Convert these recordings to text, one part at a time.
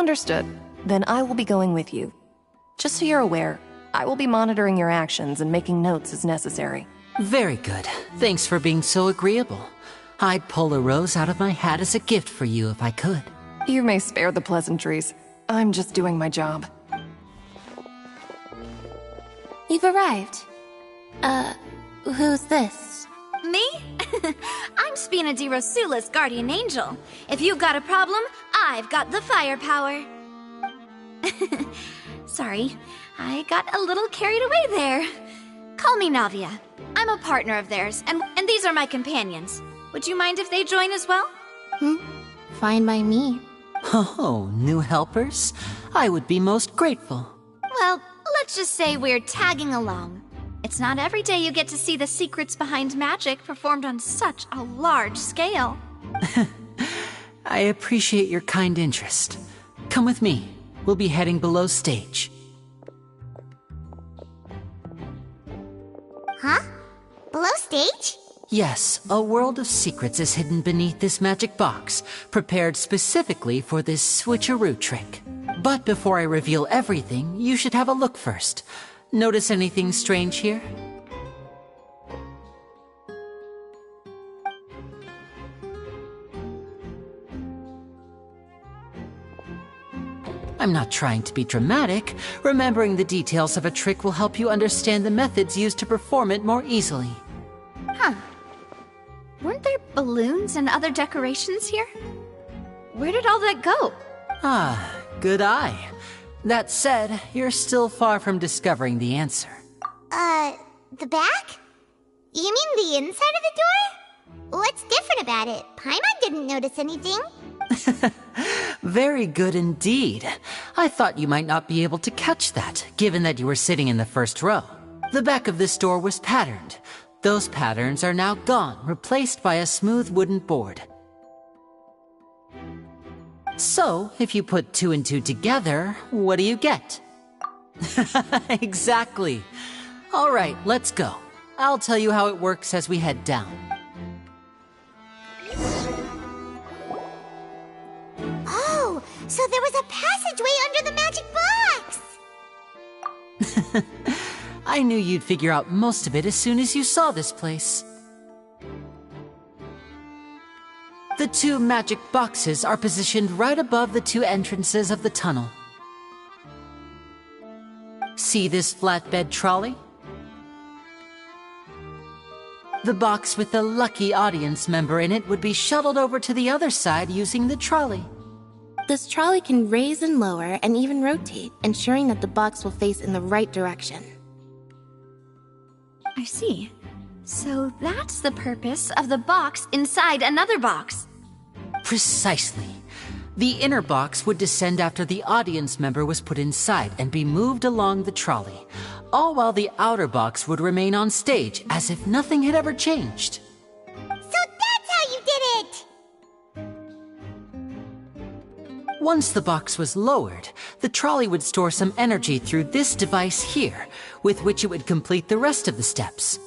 Understood. Then I will be going with you. Just so you're aware, I will be monitoring your actions and making notes as necessary. Very good. Thanks for being so agreeable. I'd pull a rose out of my hat as a gift for you if I could. You may spare the pleasantries. I'm just doing my job. You've arrived. Who's this? Me? I'm Spina di Rosula's guardian angel. If you've got a problem, I've got the firepower. Sorry, I got a little carried away there. Call me Navia. I'm a partner of theirs, and these are my companions. Would you mind if they join as well? Fine by me. Oh, new helpers? I would be most grateful. Well, let's just say we're tagging along. It's not every day you get to see the secrets behind magic performed on such a large scale. I appreciate your kind interest. Come with me. We'll be heading below stage. Huh? Below stage? Yes, a world of secrets is hidden beneath this magic box, prepared specifically for this switcheroo trick. But before I reveal everything, you should have a look first. Notice anything strange here? I'm not trying to be dramatic. Remembering the details of a trick will help you understand the methods used to perform it more easily. Huh. Weren't there balloons and other decorations here? Where did all that go? Ah, good eye. That said, you're still far from discovering the answer. The back? You mean the inside of the door? What's different about it? Paimon didn't notice anything. Very good indeed. I thought you might not be able to catch that, given that you were sitting in the first row. The back of this door was patterned. Those patterns are now gone, replaced by a smooth wooden board. So, if you put 2 and 2 together, what do you get? Exactly. All right, let's go. I'll tell you how it works as we head down. Oh, so there was a passageway under the magic box! I knew you'd figure out most of it as soon as you saw this place. The 2 magic boxes are positioned right above the 2 entrances of the tunnel. See this flatbed trolley? The box with the lucky audience member in it would be shuttled over to the other side using the trolley. This trolley can raise and lower and even rotate, ensuring that the box will face in the right direction. I see. So that's the purpose of the box inside another box. Precisely. The inner box would descend after the audience member was put inside and be moved along the trolley, all while the outer box would remain on stage as if nothing had ever changed. So that's how you did it! Once the box was lowered, the trolley would store some energy through this device here, with which it would complete the rest of the steps.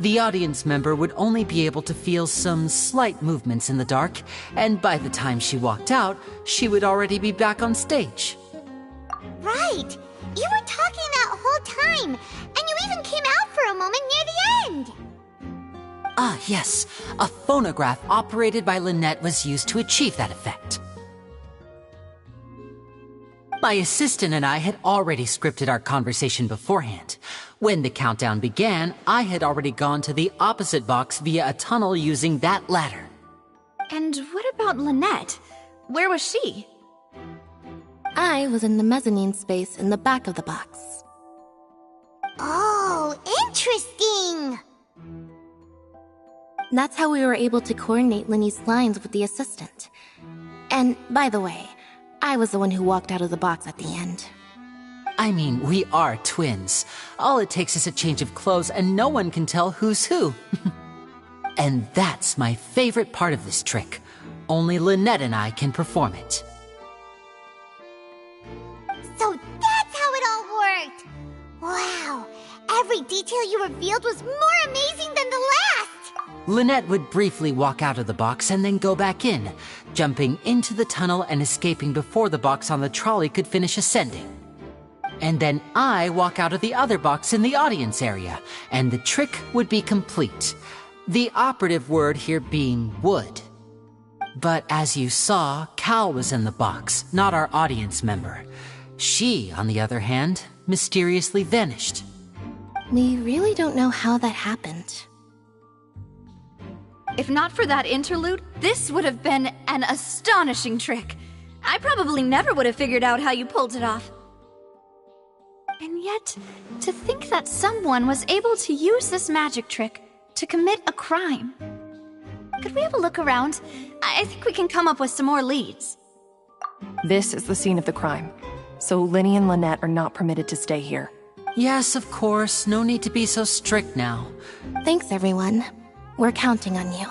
The audience member would only be able to feel some slight movements in the dark, and by the time she walked out, she would already be back on stage. Right! You were talking that whole time, and you even came out for a moment near the end! Ah, yes. A phonograph operated by Lynette was used to achieve that effect. My assistant and I had already scripted our conversation beforehand. When the countdown began, I had already gone to the opposite box via a tunnel using that ladder. And what about Lynette? Where was she? I was in the mezzanine space in the back of the box. Oh, interesting! That's how we were able to coordinate Linny's lines with the assistant. And, by the way, I was the one who walked out of the box at the end. I mean, we are twins. All it takes is a change of clothes and no one can tell who's who. And that's my favorite part of this trick. Only Lynette and I can perform it. So that's how it all worked! Wow! Every detail you revealed was more amazing than the last! Lynette would briefly walk out of the box and then go back in, jumping into the tunnel and escaping before the box on the trolley could finish ascending. And then I walk out of the other box in the audience area, and the trick would be complete. The operative word here being would. But as you saw, Cal was in the box, not our audience member. She, on the other hand, mysteriously vanished. We really don't know how that happened. If not for that interlude, this would have been an astonishing trick. I probably never would have figured out how you pulled it off. And yet, to think that someone was able to use this magic trick to commit a crime. Could we have a look around? I think we can come up with some more leads. This is the scene of the crime, so Linny and Lynette are not permitted to stay here. Yes, of course. No need to be so strict now. Thanks, everyone. We're counting on you.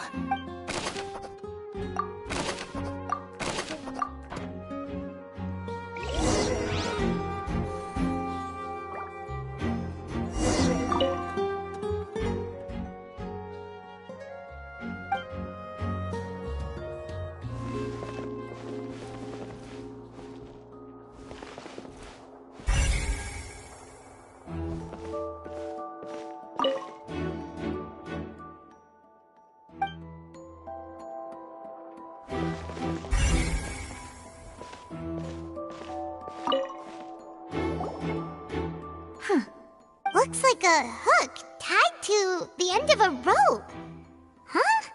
Looks like a hook tied to the end of a rope. Huh?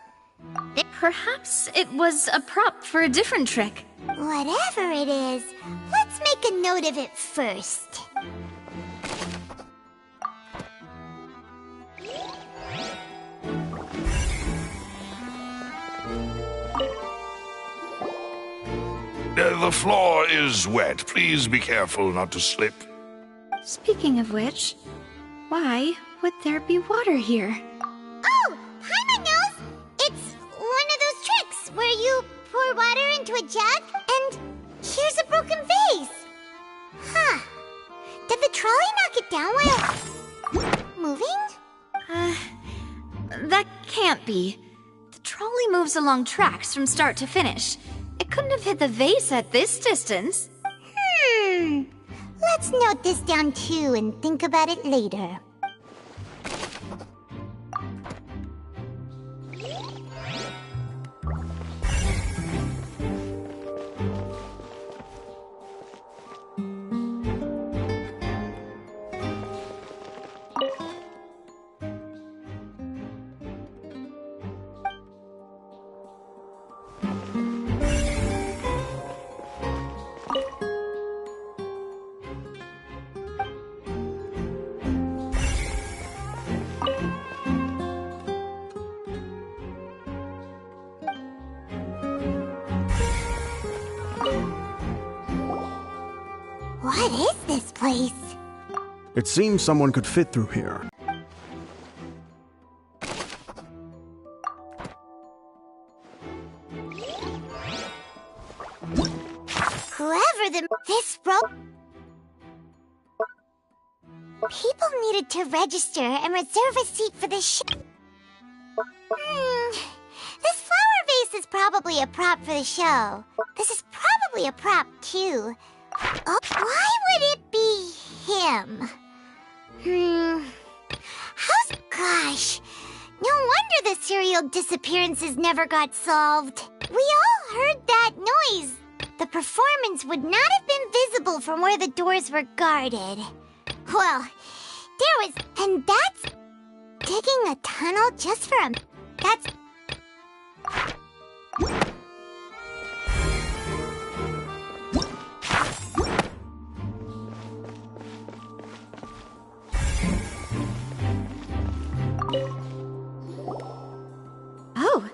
Perhaps it was a prop for a different trick. Whatever it is, let's make a note of it first. The floor is wet. Please be careful not to slip. Speaking of which, why would there be water here? Oh, Paimon knows! It's one of those tricks where you pour water into a jug and here's a broken vase. Huh. Did the trolley knock it down while moving? That can't be. The trolley moves along tracks from start to finish. It couldn't have hit the vase at this distance. Let's note this down too and think about it later. What is this place? It seems someone could fit through here. This rope... People needed to register and reserve a seat for the show. This flower vase is probably a prop for the show. This is probably a prop, too. Oh, why would it be him? Gosh. No wonder the serial disappearances never got solved. We all heard that noise. The performance would not have been visible from where the doors were guarded. Well, there was... And that's... digging a tunnel just for a... That's... Oh,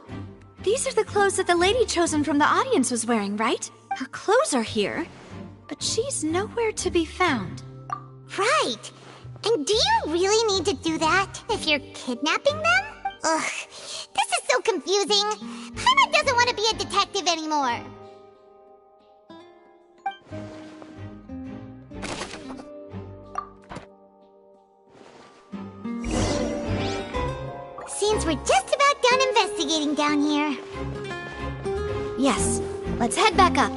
these are the clothes that the lady chosen from the audience was wearing, right? Her clothes are here, but she's nowhere to be found. Right. And do you really need to do that if you're kidnapping them? Ugh, this is so confusing. Paimon doesn't want to be a detective anymore. Seems we're just about done investigating down here. Yes, let's head back up.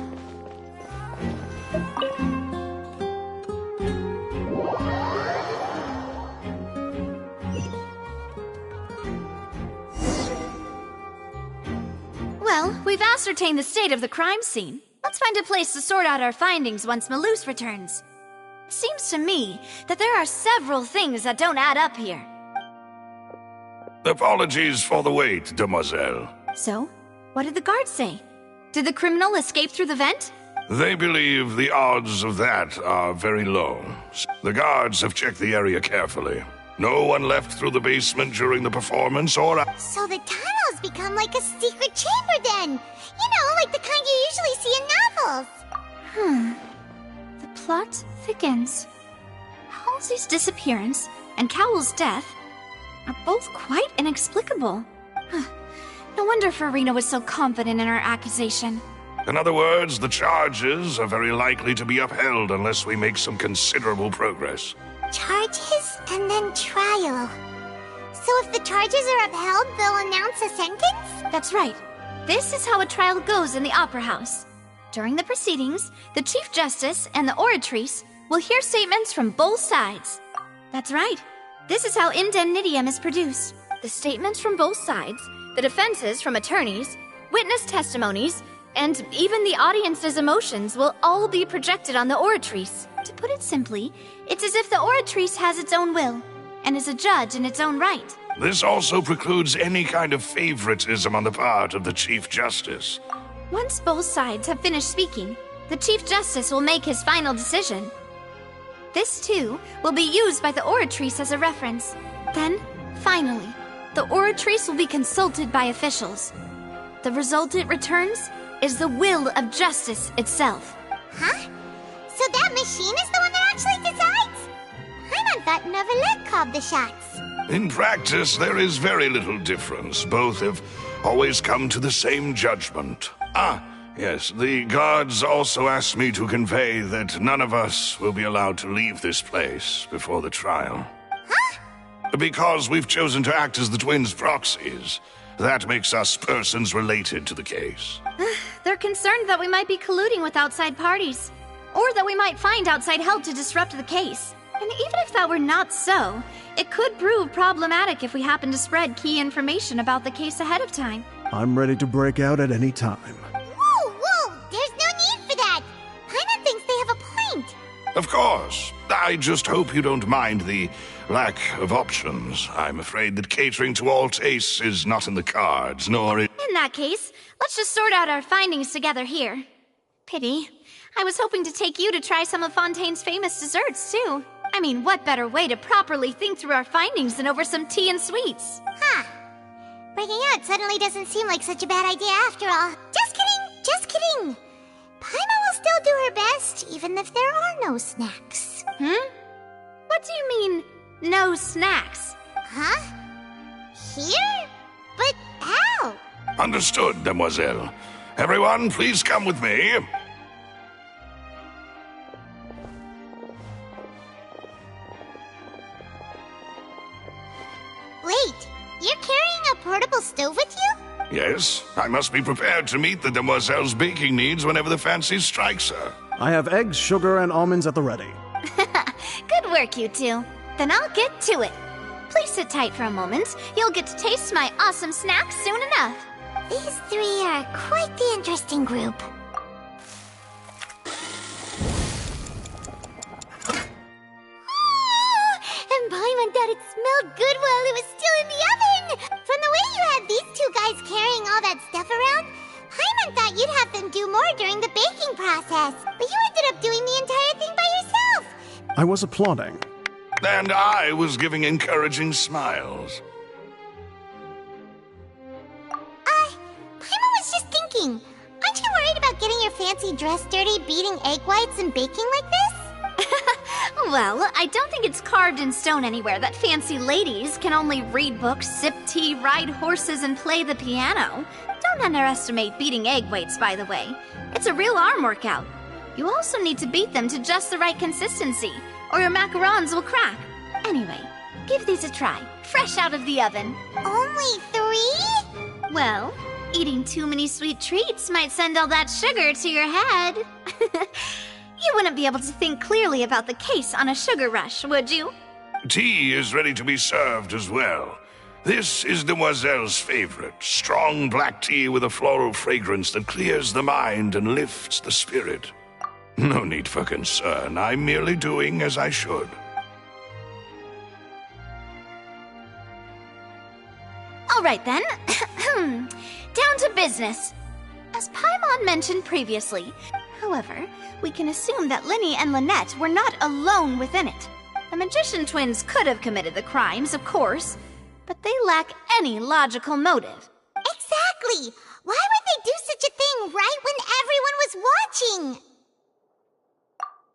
Well, we've ascertained the state of the crime scene. Let's find a place to sort out our findings once Malus returns. It seems to me that there are several things that don't add up here. Apologies for the wait, demoiselle. So, what did the guards say? Did the criminal escape through the vent? They believe the odds of that are very low. The guards have checked the area carefully. No one left through the basement during the performance or... So the tunnels become like a secret chamber then. You know, like the kind you usually see in novels. The plot thickens. Halsey's disappearance and Cowell's death are both quite inexplicable. No wonder Farina was so confident in her accusation. In other words, the charges are very likely to be upheld unless we make some considerable progress. Charges and then trial. So if the charges are upheld, they'll announce a sentence? That's right. This is how a trial goes in the Opera House. During the proceedings, the Chief Justice and the Oratrice will hear statements from both sides. That's right. This is how indemnitium is produced. The statements from both sides, the defenses from attorneys, witness testimonies, and even the audience's emotions will all be projected on the Oratrice. To put it simply, it's as if the Oratrice has its own will, and is a judge in its own right. This also precludes any kind of favoritism on the part of the Chief Justice. Once both sides have finished speaking, the Chief Justice will make his final decision. This, too, will be used by the Oratrice as a reference. Then, finally, the Oratrice will be consulted by officials. The result it returns is the will of justice itself. Huh? So that machine is the one that actually decides? Paimon thought Novelet called the shots. In practice, there is very little difference. Both have always come to the same judgment. Yes, the guards also asked me to convey that none of us will be allowed to leave this place before the trial. Huh? Because we've chosen to act as the twins' proxies. That makes us persons related to the case. They're concerned that we might be colluding with outside parties, or that we might find outside help to disrupt the case. And even if that were not so, it could prove problematic if we happen to spread key information about the case ahead of time. I'm ready to break out at any time. Whoa! There's no need for that! Paimon thinks they have a point. Of course. I just hope you don't mind the lack of options. I'm afraid that catering to all tastes is not in the cards, nor In that case, let's just sort out our findings together here. Pity. I was hoping to take you to try some of Fontaine's famous desserts, too. I mean, what better way to properly think through our findings than over some tea and sweets? Huh. Breaking out suddenly doesn't seem like such a bad idea after all. Just kidding! Paimon will still do her best, even if there are no snacks. What do you mean, no snacks? Huh? Here? But how? Understood, demoiselle. Everyone, please come with me. Wait, you're carrying a portable stove with you? Yes, I must be prepared to meet the demoiselle's baking needs whenever the fancy strikes her. I have eggs, sugar, and almonds at the ready. Good work, you two. Then I'll get to it. Please sit tight for a moment. You'll get to taste my awesome snacks soon enough. These three are quite the interesting group. And Paimon thought it smelled good while it was still in the oven! From the way you had these two guys carrying all that stuff around, Paimon thought you'd have them do more during the baking process. But you ended up doing the entire thing by yourself! I was applauding. And I was giving encouraging smiles. Paimon was just thinking, aren't you worried about getting your fancy dress dirty beating egg whites and baking like this? Well, I don't think it's carved in stone anywhere that fancy ladies can only read books, sip tea, ride horses, and play the piano. Don't underestimate beating egg whites, by the way. It's a real arm workout. You also need to beat them to just the right consistency, or your macarons will crack. Anyway, give these a try, fresh out of the oven. Only 3? Well, eating too many sweet treats might send all that sugar to your head. You wouldn't be able to think clearly about the case on a sugar rush, would you? Tea is ready to be served as well. This is Demoiselle's favorite, strong black tea with a floral fragrance that clears the mind and lifts the spirit. No need for concern. I'm merely doing as I should. All right then. Down to business. As Paimon mentioned previously, however, we can assume that Linny and Lynette were not alone within it. The magician twins could have committed the crimes, of course, but they lack any logical motive. Exactly! Why would they do such a thing right when everyone was watching?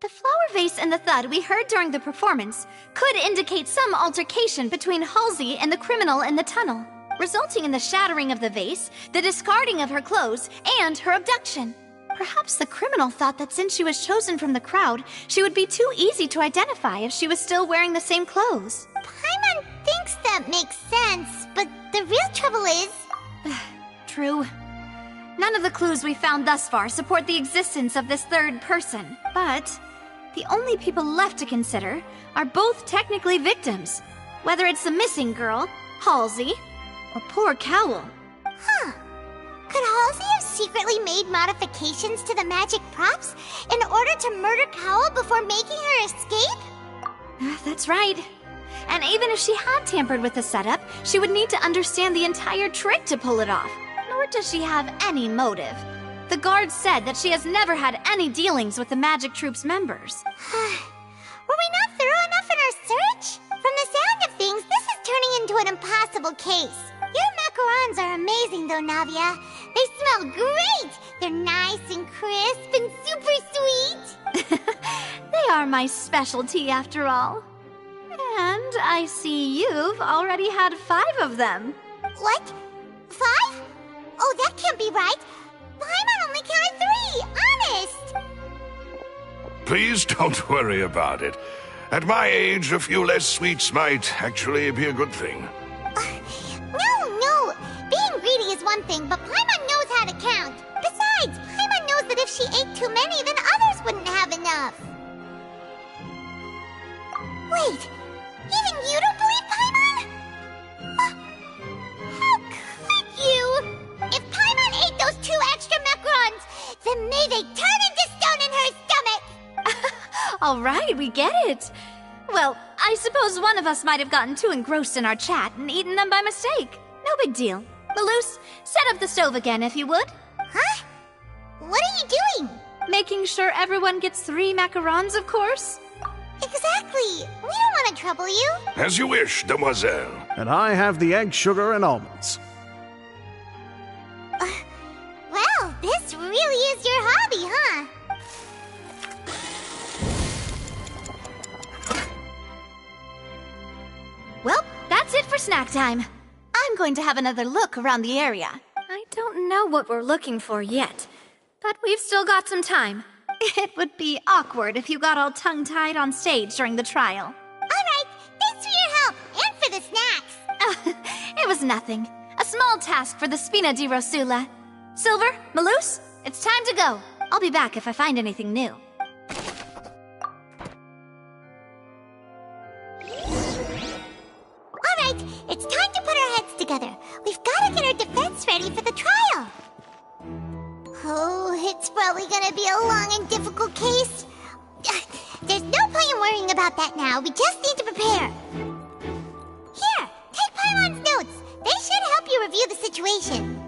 The flower vase and the thud we heard during the performance could indicate some altercation between Halsey and the criminal in the tunnel, resulting in the shattering of the vase, the discarding of her clothes, and her abduction. Perhaps the criminal thought that since she was chosen from the crowd, she would be too easy to identify if she was still wearing the same clothes. Paimon thinks that makes sense, but the real trouble is... True. None of the clues we found thus far support the existence of this third person, but the only people left to consider are both technically victims, whether it's the missing girl, Halsey, or poor Cowell. Huh. Could Halsey have secretly made modifications to the magic props in order to murder Cowell before making her escape? That's right. And even if she had tampered with the setup, she would need to understand the entire trick to pull it off. Nor does she have any motive. The guards said that she has never had any dealings with the magic troop's members. Were we not thorough enough in our search? From the sound of things, this is turning into an impossible case. Your macarons are amazing though, Navia. They smell great! They're nice and crisp and super sweet! They are my specialty after all. And I see you've already had 5 of them. What? 5? Oh, that can't be right. Paimon only counted 3, honest! Please don't worry about it. At my age, a few less sweets might actually be a good thing. No! Being greedy is one thing, but Paimon knows how to count. Besides, Paimon knows that if she ate too many, then others wouldn't have enough. Wait, even you don't believe Paimon? How could you? If Paimon ate those 2 extra macarons, then may they turn into stone in her stomach! All right, we get it. Well, I suppose one of us might have gotten too engrossed in our chat and eaten them by mistake. No big deal. Maloose, set up the stove again if you would. Huh? What are you doing? Making sure everyone gets 3 macarons, of course. Exactly. We don't want to trouble you. As you wish, Demoiselle. And I have the egg, sugar, and almonds. Well, this really is your hobby, huh? Well, that's it for snack time. I'm going to have another look around the area. I don't know what we're looking for yet, but we've still got some time. It would be awkward if you got all tongue-tied on stage during the trial. All right, thanks for your help and for the snacks. It was nothing. A small task for the Spina di Rosula. Silver, Maloose, it's time to go. I'll be back if I find anything new. All right, it's time to put our heads together. We've got to get our defense ready for the trial. Oh, it's probably gonna be a long and difficult case. There's no point in worrying about that now. We just need to prepare. Here, take Paimon's notes. They should help you review the situation.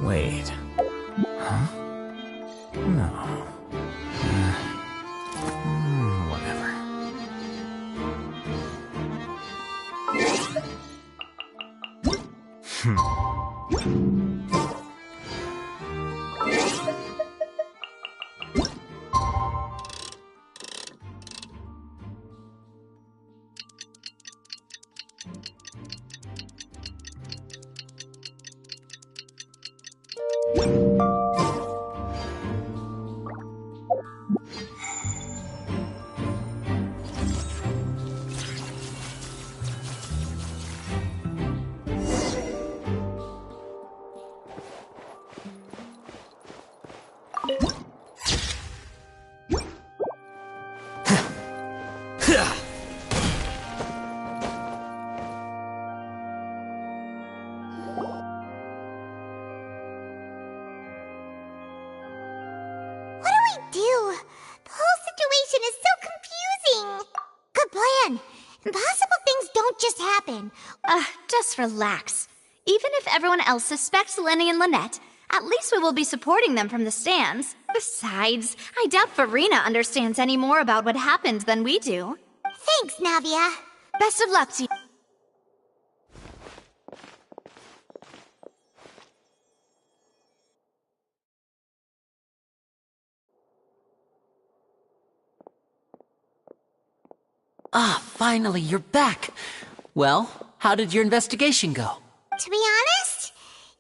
Wait. Huh? No. Whatever. Do? The whole situation is so confusing. Good plan. Impossible things don't just happen. Just relax. Even if everyone else suspects Lenny and Lynette, at least we will be supporting them from the stands. Besides, I doubt Farina understands any more about what happened than we do. Thanks, Navia. Best of luck to you. Ah, finally, you're back. Well, how did your investigation go? To be honest,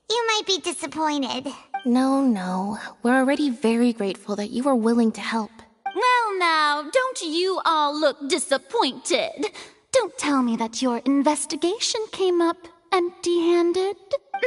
you might be disappointed. No. We're already very grateful that you were willing to help. Well now, don't you all look disappointed? Don't tell me that your investigation came up empty-handed.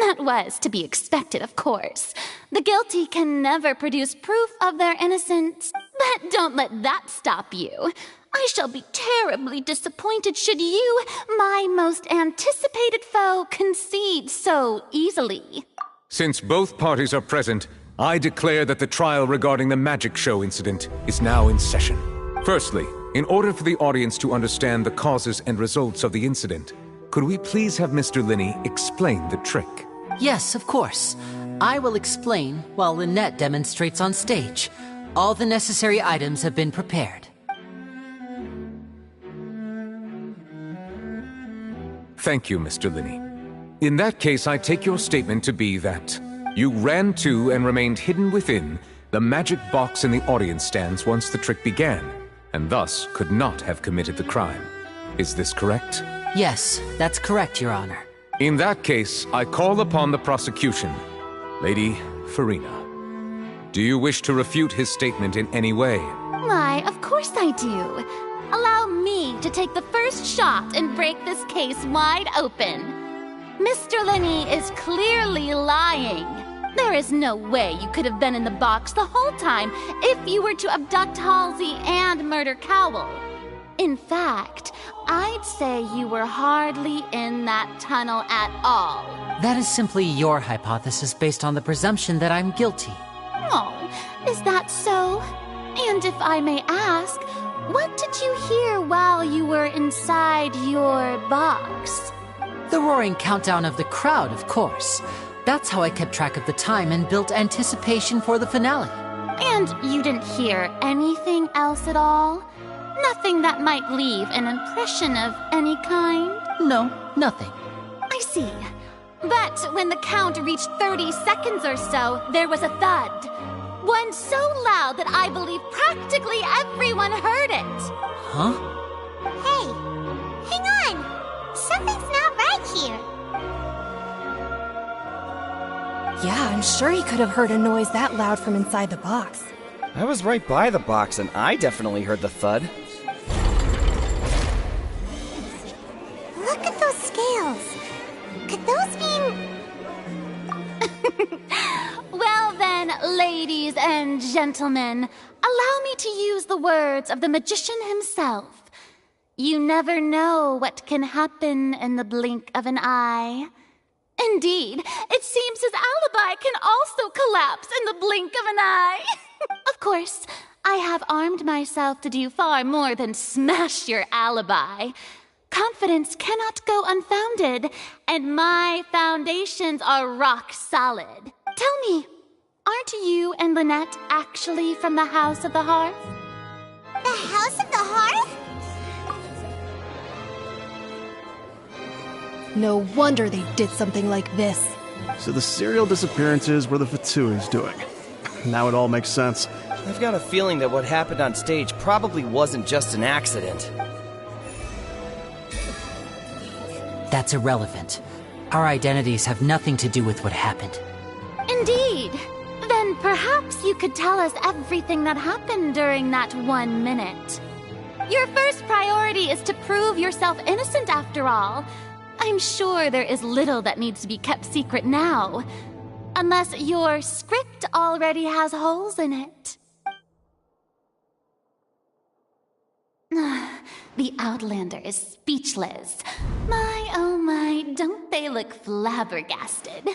That was to be expected, of course. The guilty can never produce proof of their innocence. But don't let that stop you. I shall be terribly disappointed should you, my most anticipated foe, concede so easily. Since both parties are present, I declare that the trial regarding the magic show incident is now in session. Firstly, in order for the audience to understand the causes and results of the incident, could we please have Mr. Linney explain the trick? Yes, of course. I will explain while Lynette demonstrates on stage. All the necessary items have been prepared. Thank you, Mr. Linney. In that case, I take your statement to be that you ran to and remained hidden within the magic box in the audience stands once the trick began, and thus could not have committed the crime. Is this correct? Yes, that's correct, Your Honor. In that case, I call upon the prosecution. Lady Farina, do you wish to refute his statement in any way? Why, of course I do. Allow me to take the first shot and break this case wide open. Mr. Linney is clearly lying. There is no way you could have been in the box the whole time if you were to abduct Halsey and murder Cowell. In fact, I'd say you were hardly in that tunnel at all. That is simply your hypothesis based on the presumption that I'm guilty. Oh, is that so? And if I may ask, what did you hear while you were inside your box? The roaring countdown of the crowd, of course. That's how I kept track of the time and built anticipation for the finale. And you didn't hear anything else at all? Nothing that might leave an impression of any kind? No, nothing. I see. But when the count reached 30 seconds or so, there was a thud. One so loud that I believe practically everyone heard it. Huh? Hey, hang on. Something's not right here. Yeah, I'm sure he could have heard a noise that loud from inside the box. I was right by the box, and I definitely heard the thud. Look at those scales. Could those mean... Well then, ladies and gentlemen, allow me to use the words of the magician himself. You never know what can happen in the blink of an eye. Indeed, it seems his alibi can also collapse in the blink of an eye. Of course, I have armed myself to do far more than smash your alibi. Confidence cannot go unfounded, and my foundations are rock solid. Tell me, aren't you and Lynette actually from the House of the Hearth? The House of the Hearth? No wonder they did something like this. So the serial disappearances were the Fatui's doing. Now it all makes sense. I've got a feeling that what happened on stage probably wasn't just an accident. That's irrelevant. Our identities have nothing to do with what happened. Indeed. Then perhaps you could tell us everything that happened during that 1 minute. Your first priority is to prove yourself innocent after all. I'm sure there is little that needs to be kept secret now. Unless your script already has holes in it. The Outlander is speechless. My, oh my, don't they look flabbergasted?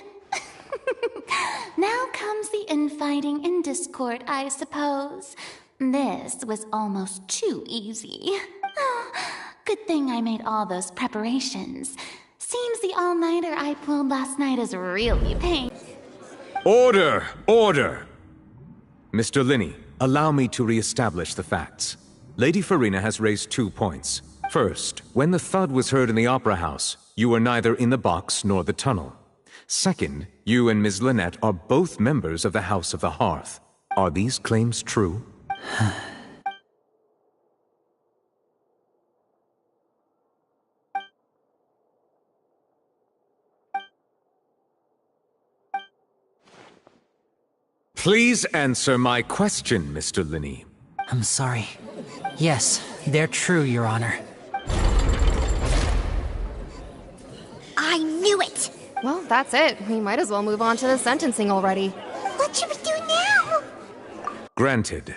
Now comes the infighting and discord, I suppose. This was almost too easy. Good thing I made all those preparations. Seems the all-nighter I pulled last night is really paying. Order! Order! Mr. Linney, allow me to re-establish the facts. Lady Farina has raised 2 points. First, when the thud was heard in the Opera House, you were neither in the box nor the tunnel. Second, you and Ms. Lynette are both members of the House of the Hearth. Are these claims true? Please answer my question, Mr. Linney. I'm sorry. Yes, they're true, Your Honor. I knew it! Well, that's it. We might as well move on to the sentencing already. What should we do now? Granted.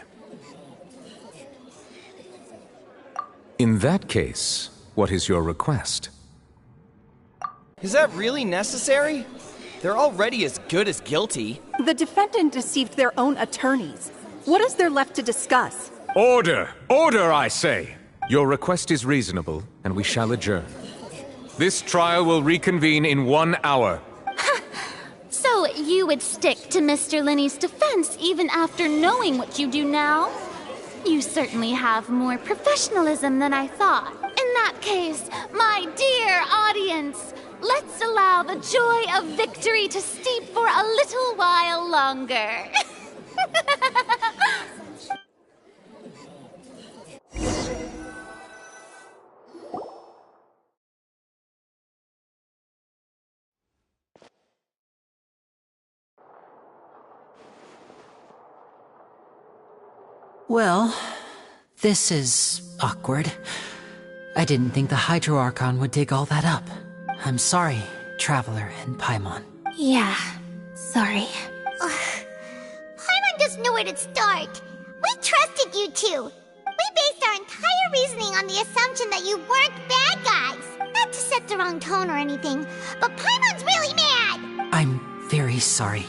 In that case, what is your request? Is that really necessary? They're already as good as guilty. The defendant deceived their own attorneys. What is there left to discuss? Order! Order, I say! Your request is reasonable, and we shall adjourn. This trial will reconvene in 1 hour. So you would stick to Mr. Linney's defense even after knowing what you do now? You certainly have more professionalism than I thought. In that case, my dear audience, let's allow the joy of victory to steep for a little while longer. Well, this is awkward. I didn't think the Hydro Archon would dig all that up. I'm sorry, Traveler and Paimon. Yeah, sorry. Paimon doesn't know where to start. We trusted you two. We based our entire reasoning on the assumption that you weren't bad guys. Not to set the wrong tone or anything, but Paimon's really mad! I'm very sorry.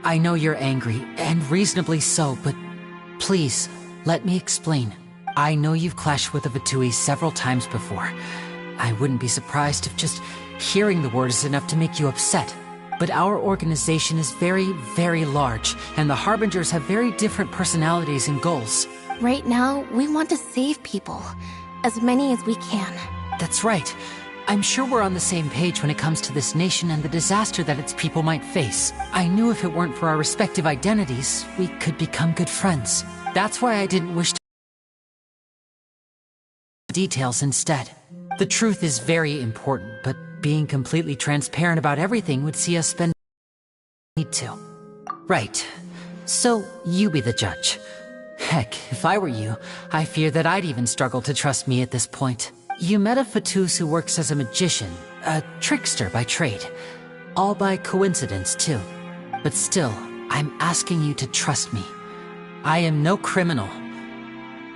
I know you're angry, and reasonably so, but please, let me explain. I know you've clashed with the Fatui several times before. I wouldn't be surprised if just hearing the word is enough to make you upset. But our organization is very, very large, and the Harbingers have very different personalities and goals. Right now, we want to save people. As many as we can. That's right. I'm sure we're on the same page when it comes to this nation and the disaster that its people might face. I knew if it weren't for our respective identities, we could become good friends. That's why I didn't wish to details instead. The truth is very important, but being completely transparent about everything would see us spend need to. Right. So, you be the judge. Heck, if I were you, I fear that I'd even struggle to trust me at this point. You met a Fatus who works as a magician, a trickster by trade. All by coincidence, too. But still, I'm asking you to trust me. I am no criminal.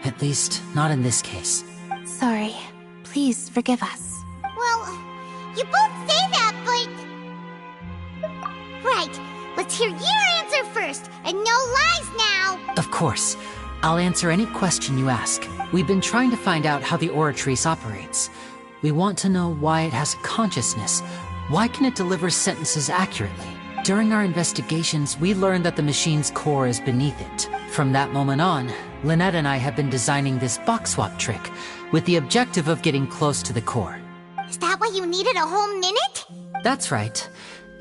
At least, not in this case. Sorry. Please forgive us. Well, you both say that, but... Right, let's hear your answer first, and no lies now! Of course. I'll answer any question you ask. We've been trying to find out how the Oratrice operates. We want to know why it has a consciousness. Why can it deliver sentences accurately? During our investigations, we learned that the machine's core is beneath it. From that moment on, Lynette and I have been designing this box swap trick, with the objective of getting close to the core. Is that why you needed a whole minute? That's right.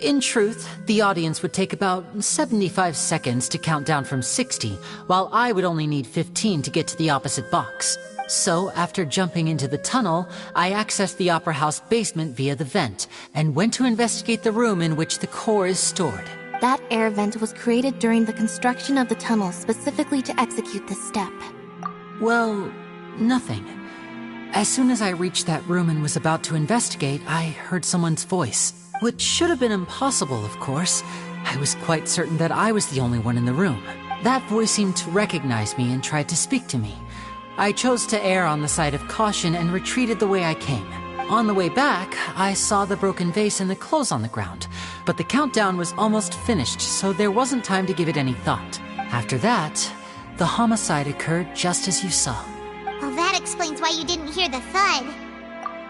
In truth, the audience would take about 75 seconds to count down from 60, while I would only need 15 to get to the opposite box. So, after jumping into the tunnel, I accessed the Opera House basement via the vent, and went to investigate the room in which the core is stored. That air vent was created during the construction of the tunnel specifically to execute this step. Well, nothing. As soon as I reached that room and was about to investigate, I heard someone's voice. which should have been impossible, of course. I was quite certain that I was the only one in the room. That voice seemed to recognize me and tried to speak to me. I chose to err on the side of caution and retreated the way I came. On the way back, I saw the broken vase and the clothes on the ground, but the countdown was almost finished, so there wasn't time to give it any thought. After that, the homicide occurred just as you saw. Well, that explains why you didn't hear the thud.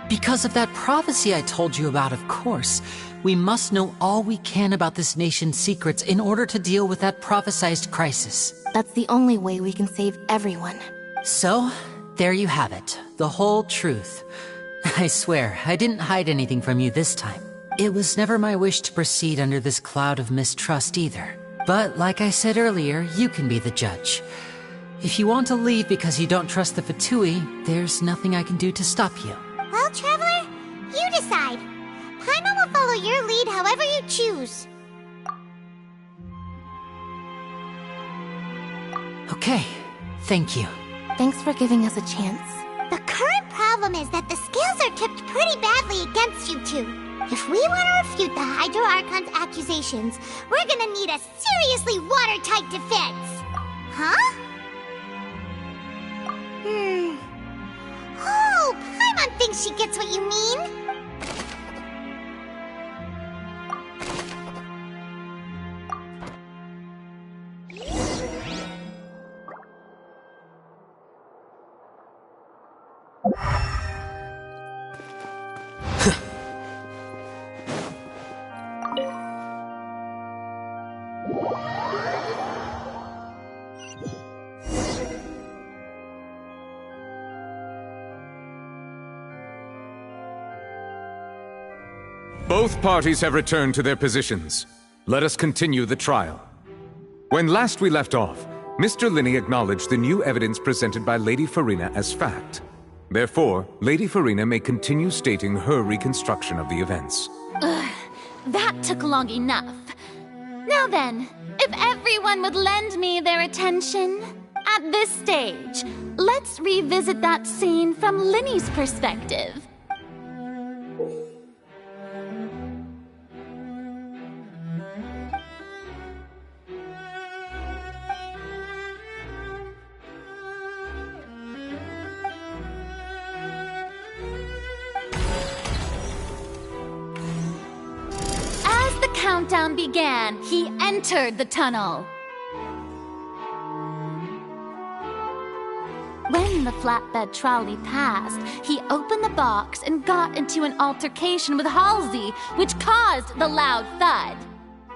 Because of that prophecy I told you about, of course. We must know all we can about this nation's secrets in order to deal with that prophesized crisis. That's the only way we can save everyone. So, there you have it. The whole truth. I swear, I didn't hide anything from you this time. It was never my wish to proceed under this cloud of mistrust either. But like I said earlier, you can be the judge. If you want to leave because you don't trust the Fatui, there's nothing I can do to stop you. Well, Traveler, you decide. Paimon will follow your lead however you choose. Okay, thank you. Thanks for giving us a chance. The current problem is that the scales are tipped pretty badly against you two. If we want to refute the Hydro Archon's accusations, we're gonna need a seriously watertight defense. Huh? Oh, Paimon thinks she gets what you mean. Both parties have returned to their positions. Let us continue the trial. When last we left off, Mr. Linney acknowledged the new evidence presented by Lady Farina as fact. Therefore, Lady Farina may continue stating her reconstruction of the events. That took long enough. Now then, if everyone would lend me their attention, at this stage, let's revisit that scene from Linney's perspective. Countdown began, he entered the tunnel. When the flatbed trolley passed, he opened the box and got into an altercation with Halsey, which caused the loud thud.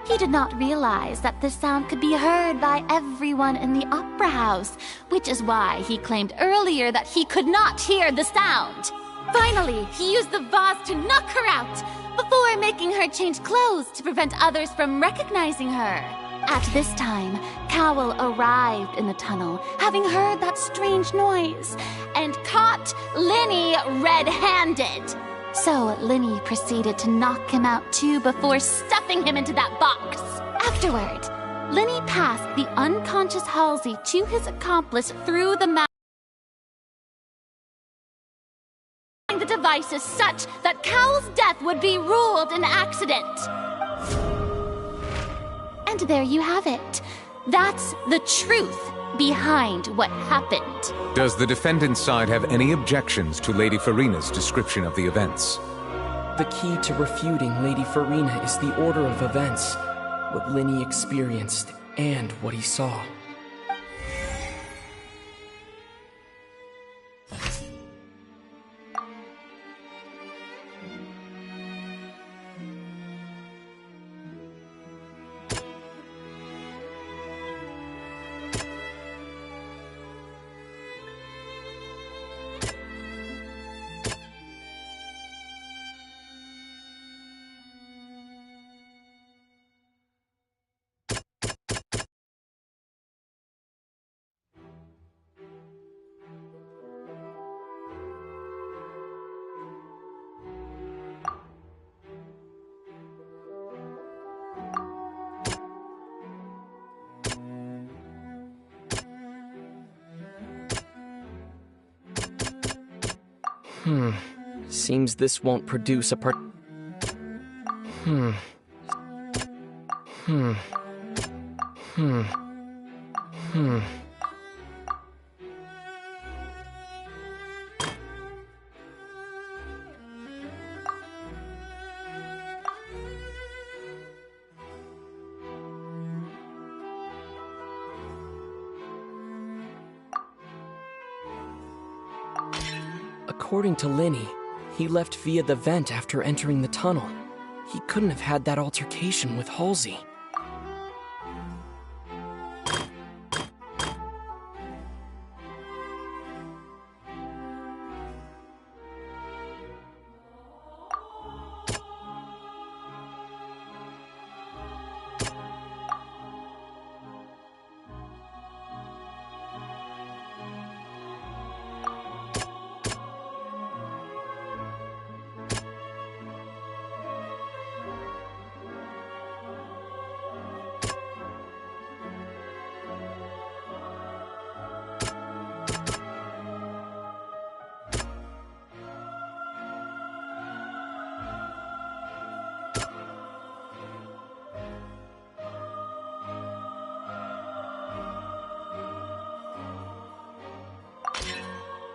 He did not realize that this sound could be heard by everyone in the opera house, which is why he claimed earlier that he could not hear the sound. Finally, he used the vase to knock her out, before making her change clothes to prevent others from recognizing her. At this time, Cowell arrived in the tunnel, having heard that strange noise, and caught Linney red-handed. So Linney proceeded to knock him out too before stuffing him into that box. Afterward, Linney passed the unconscious Halsey to his accomplice through the mouth. The devices such that Cowell's death would be ruled an accident. And there you have it. That's the truth behind what happened. Does the defendant's side have any objections to Lady Farina's description of the events? The key to refuting Lady Farina is the order of events, what Linney experienced and what he saw. Seems this won't produce a According to Linny, he left via the vent after entering the tunnel. He couldn't have had that altercation with Halsey.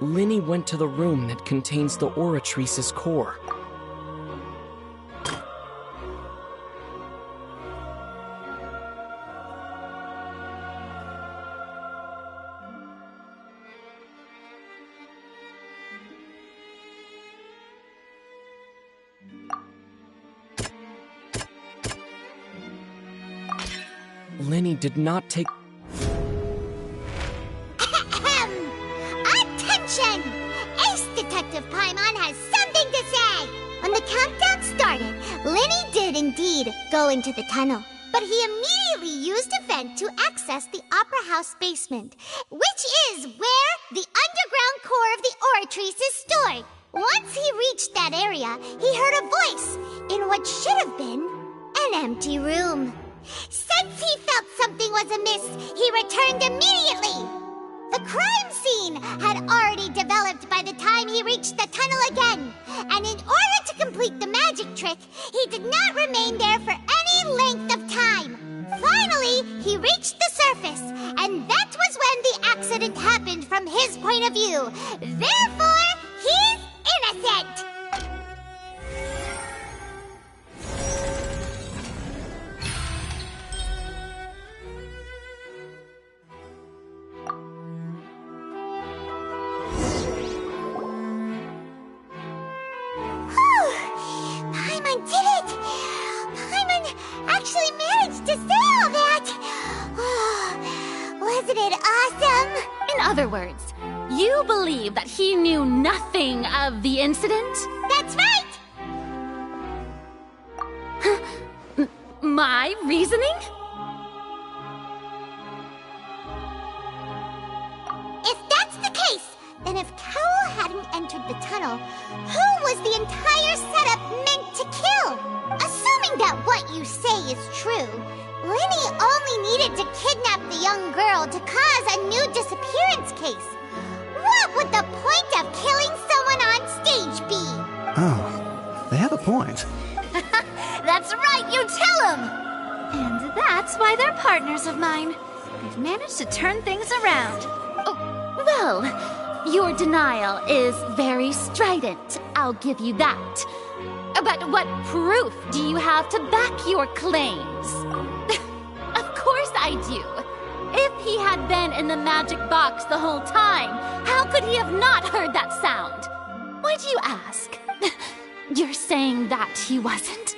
Linny went to the room that contains the Oratrice's core. Linny did not take... Attention! Ace Detective Paimon has something to say! When the countdown started, Linny did indeed go into the tunnel, but he immediately used a vent to access the Opera House basement, which is where the underground core of the Oratrice is stored. Once he reached that area, he heard a voice in what should have been an empty room. Since he felt something was amiss, he returned immediately. The crime scene had already developed by the time he reached the tunnel again, and in order to complete the magic trick, he did not remain there for any length of time. Finally, he reached the surface, and that was when the accident happened from his point of view. Therefore, he's innocent! Paimon did it! Paimon actually managed to say all that! Wasn't it awesome? In other words, you believe that he knew nothing of the incident? That's right! My reasoning? If that's the case, then if Cowell hadn't entered the tunnel, who was the entire setup meant to kill? Assuming that what you say is true, Linny only needed to kidnap the young girl to cause a new disappearance case. What would the point of killing someone on stage be? Oh, they have a point. That's right, you tell him! And that's why they're partners of mine. They've managed to turn things around. Oh, well, your denial is very strident, I'll give you that. But what proof do you have to back your claims? Of course I do. If he had been in the magic box the whole time, how could he have not heard that sound? Why do you ask? You're saying that he wasn't?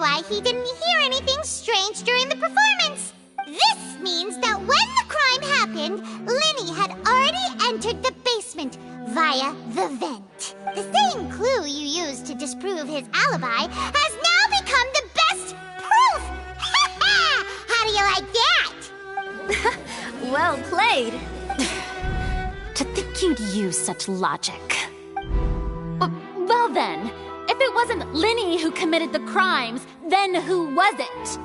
why he didn't hear anything strange during the performance. This means that when the crime happened, Linny had already entered the basement via the vent. The same clue you used to disprove his alibi has now become the best proof! How do you like that? Well played. To think you'd use such logic. Well then, if it wasn't Linny who committed the crimes, then who was it?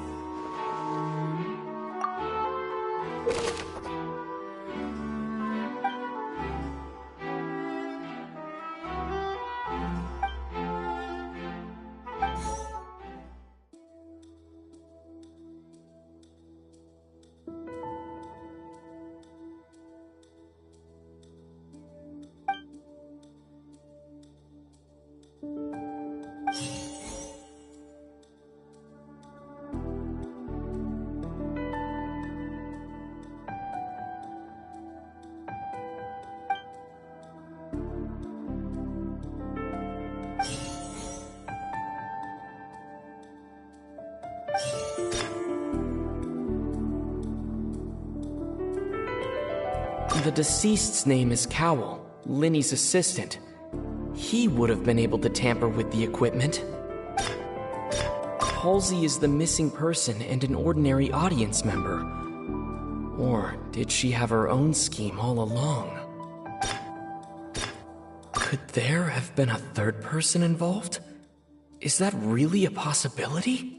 The deceased's name is Cowell, Linny's assistant. He would have been able to tamper with the equipment. Halsey is the missing person and an ordinary audience member. Or did she have her own scheme all along? Could there have been a third person involved? Is that really a possibility?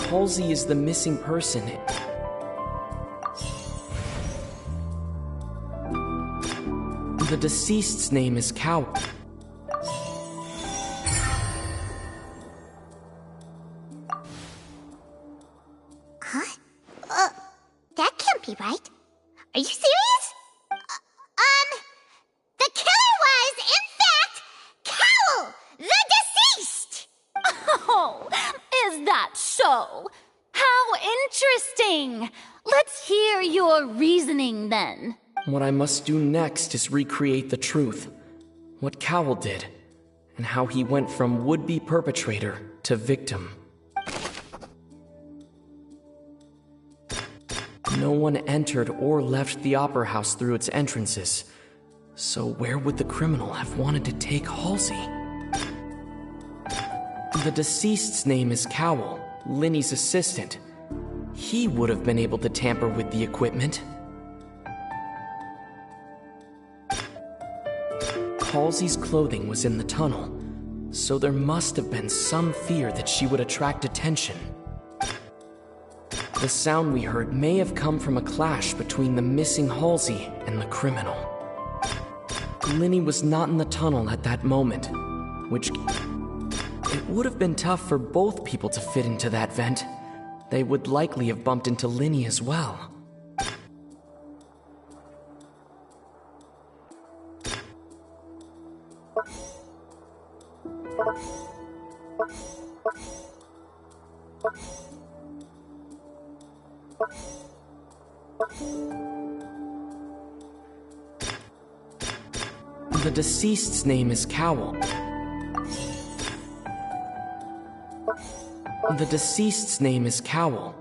Halsey is the missing person. The deceased's name is Cowell. Huh? That can't be right. Are you serious? The killer was, in fact, Cowell, the deceased! Oh, is that so? How interesting! Let's hear your reasoning then. What I must do next is recreate the truth. What Cowell did, and how he went from would-be perpetrator to victim. No one entered or left the Opera House through its entrances. So where would the criminal have wanted to take Halsey? The deceased's name is Cowell, Linny's assistant. He would have been able to tamper with the equipment. Halsey's clothing was in the tunnel, so there must have been some fear that she would attract attention. The sound we heard may have come from a clash between the missing Halsey and the criminal. Linny was not in the tunnel at that moment, which... It would have been tough for both people to fit into that vent. They would likely have bumped into Linny as well. The deceased's name is Cowell. The deceased's name is Cowell.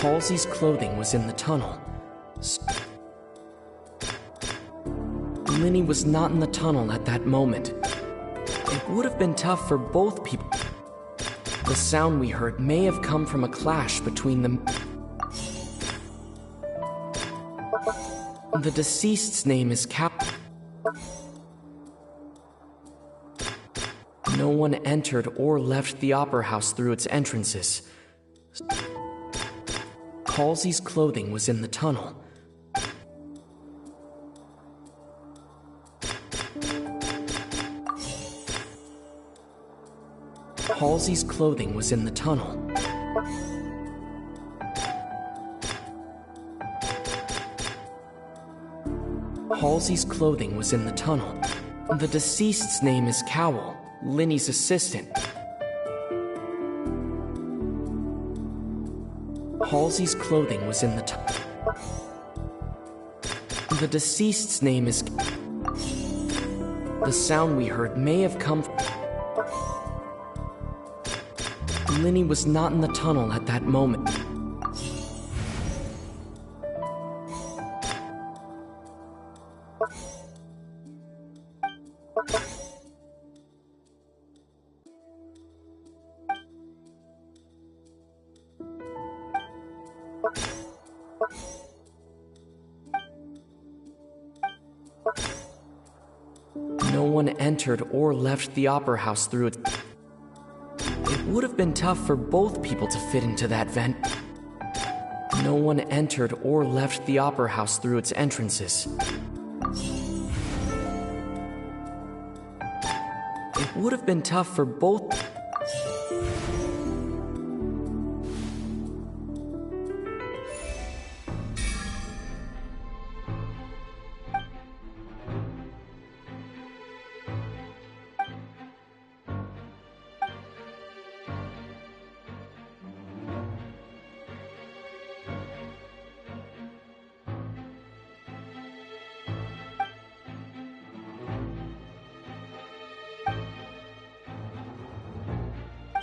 Halsey's clothing was in the tunnel. Linny was not in the tunnel at that moment. It would have been tough for both people. The sound we heard may have come from a clash between them. The deceased's name is No one entered or left the opera house through its entrances. Halsey's clothing was in the tunnel. Halsey's clothing was in the tunnel. Halsey's clothing was in the tunnel. The deceased's name is Cowell, Linny's assistant. Halsey's clothing was in the tunnel. The deceased's name is... The sound we heard may have come from... Linny was not in the tunnel at that moment. No one entered or left the opera house through it. It would have been tough for both people to fit into that vent. No one entered or left the opera house through its entrances. It would have been tough for both...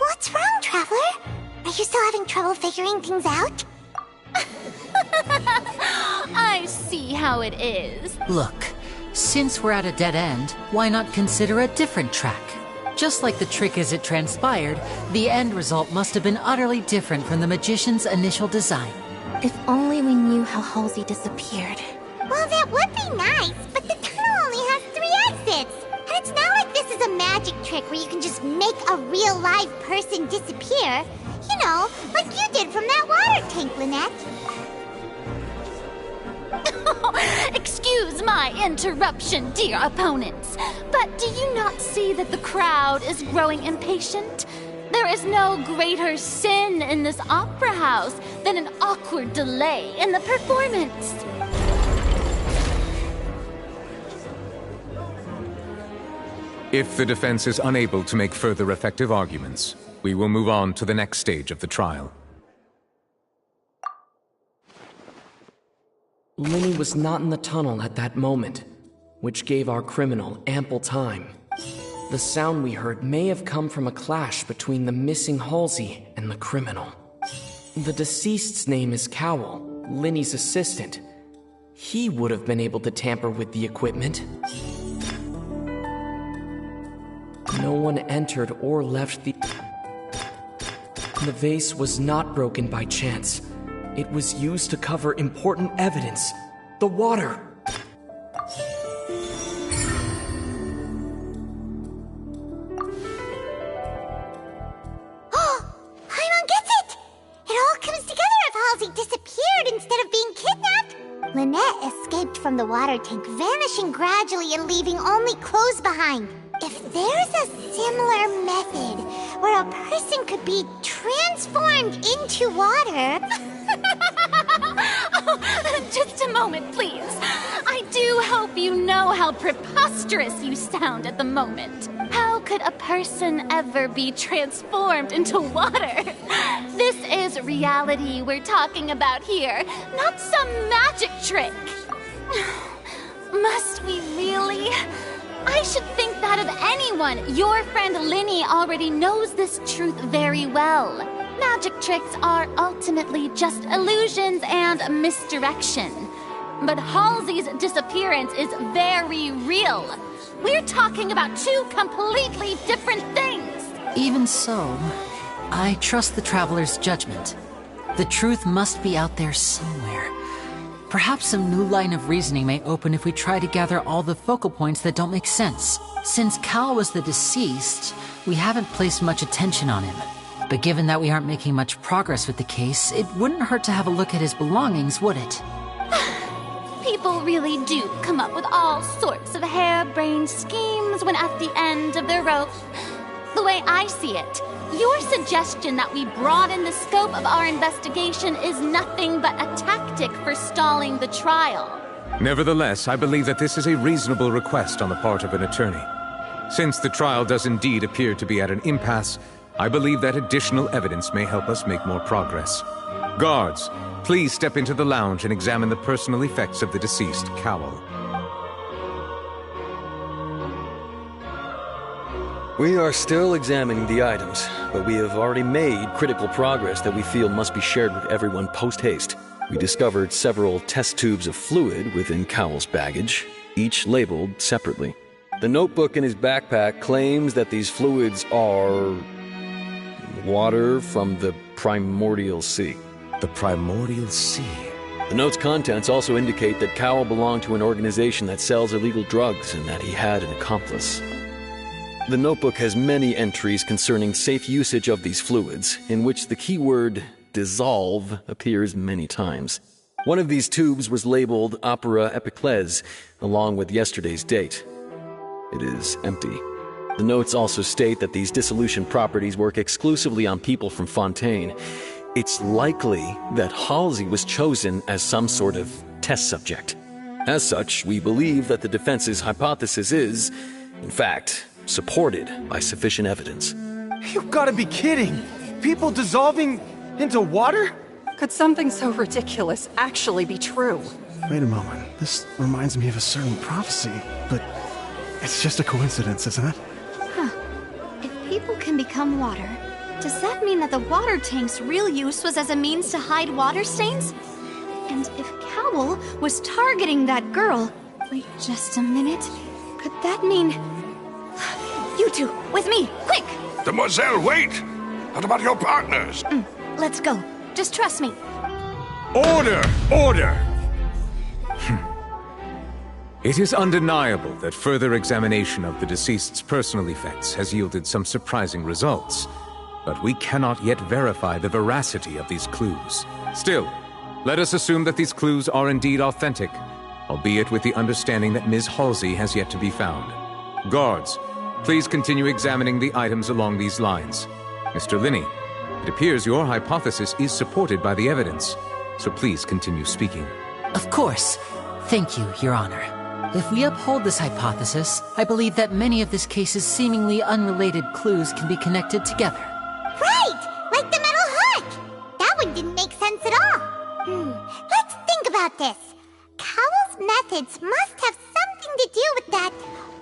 What's wrong, Traveler? Are you still having trouble figuring things out? I see how it is. Look, since we're at a dead end, why not consider a different track? Just like the trick as it transpired, the end result must have been utterly different from the magician's initial design. If only we knew how Halsey disappeared. Well, that would be nice, but the tunnel only has 3 exits. And it's not like this is a magic trick where you can just make a real live person disappear. You know, like you did from that water tank, Lynette. Excuse my interruption, dear opponents, but do you not see that the crowd is growing impatient? There is no greater sin in this opera house than an awkward delay in the performance. If the defense is unable to make further effective arguments, we will move on to the next stage of the trial. Linny was not in the tunnel at that moment, which gave our criminal ample time. The sound we heard may have come from a clash between the missing Halsey and the criminal. The deceased's name is Cowell, Linny's assistant. He would have been able to tamper with the equipment. No one entered or left the... The vase was not broken by chance. It was used to cover important evidence. The water. Oh, Paimon gets it! It all comes together if Halsey disappeared instead of being kidnapped. Lynette escaped from the water tank, vanishing gradually and leaving only clothes behind. If there's a similar method where a person could be transformed into water... Oh, just a moment, please. I do hope you know how preposterous you sound at the moment. How could a person ever be transformed into water? This is reality we're talking about here, not some magic trick. Must we really? I should think that of anyone. Your friend Linny already knows this truth very well. Magic tricks are ultimately just illusions and misdirection. But Halsey's disappearance is very real. We're talking about 2 completely different things. Even so, I trust the Traveler's judgment. The truth must be out there somewhere. Perhaps some new line of reasoning may open if we try to gather all the focal points that don't make sense. Since Cal was the deceased, we haven't placed much attention on him. But given that we aren't making much progress with the case, it wouldn't hurt to have a look at his belongings, would it? People really do come up with all sorts of harebrained schemes when at the end of their rope. The way I see it, your suggestion that we broaden the scope of our investigation is nothing but a tactic for stalling the trial. Nevertheless, I believe that this is a reasonable request on the part of an attorney. Since the trial does indeed appear to be at an impasse, I believe that additional evidence may help us make more progress. Guards, please step into the lounge and examine the personal effects of the deceased Cowell. We are still examining the items, but we have already made critical progress that we feel must be shared with everyone post-haste. We discovered several test tubes of fluid within Cowell's baggage, each labeled separately. The notebook in his backpack claims that these fluids are water from the primordial sea. The primordial sea? The note's contents also indicate that Cowell belonged to an organization that sells illegal drugs and that he had an accomplice. The notebook has many entries concerning safe usage of these fluids, in which the keyword dissolve appears many times. One of these tubes was labeled Opera Epiclese, along with yesterday's date. It is empty. The notes also state that these dissolution properties work exclusively on people from Fontaine. It's likely that Halsey was chosen as some sort of test subject. As such, we believe that the defense's hypothesis is, in fact, supported by sufficient evidence. You've got to be kidding! People dissolving into water? Could something so ridiculous actually be true? Wait a moment. This reminds me of a certain prophecy, but it's just a coincidence, isn't it? Huh. If people can become water, does that mean that the water tank's real use was as a means to hide water stains? And if Cowell was targeting that girl... Wait just a minute. Could that mean... You two, with me, quick! Demoiselle, wait! What about your partners? Let's go. Just trust me. Order! Order! It is undeniable that further examination of the deceased's personal effects has yielded some surprising results, but we cannot yet verify the veracity of these clues. Still, let us assume that these clues are indeed authentic, albeit with the understanding that Ms. Halsey has yet to be found. Guards, please continue examining the items along these lines. Mr. Linney, it appears your hypothesis is supported by the evidence, so please continue speaking. Of course. Thank you, Your Honor. If we uphold this hypothesis, I believe that many of this case's seemingly unrelated clues can be connected together. Right! Like the metal hook! That one didn't make sense at all. Let's think about this. Cowell's methods must have something to do with that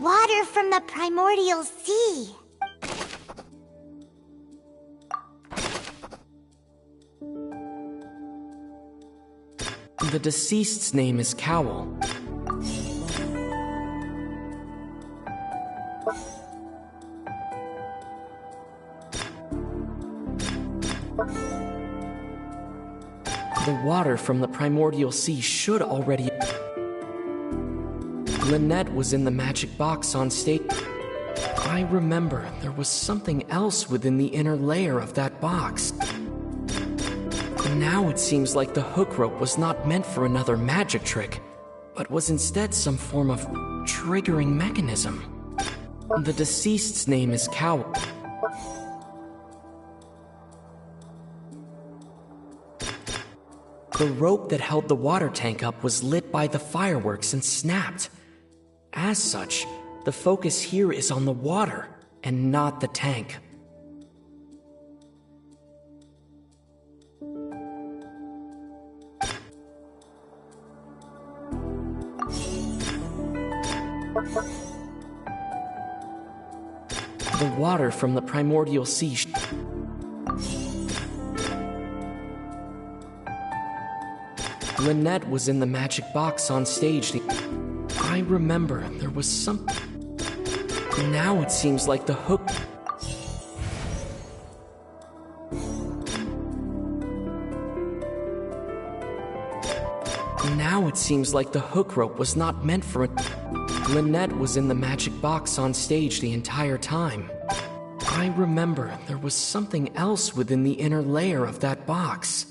water from the primordial sea. The deceased's name is Cowell. The water from the primordial sea should already... Lynette was in the magic box on stage. I remember there was something else within the inner layer of that box. Now it seems like the hook rope was not meant for another magic trick, but was instead some form of triggering mechanism. The deceased's name is Cowell. The rope that held the water tank up was lit by the fireworks and snapped. As such, the focus here is on the water and not the tank. The water from the primordial sea. Lynette was in the magic box on stage. I remember there was some... Now it seems like the hook... Now it seems like the hook rope was not meant for it. Lynette was in the magic box on stage the entire time. I remember there was something else within the inner layer of that box.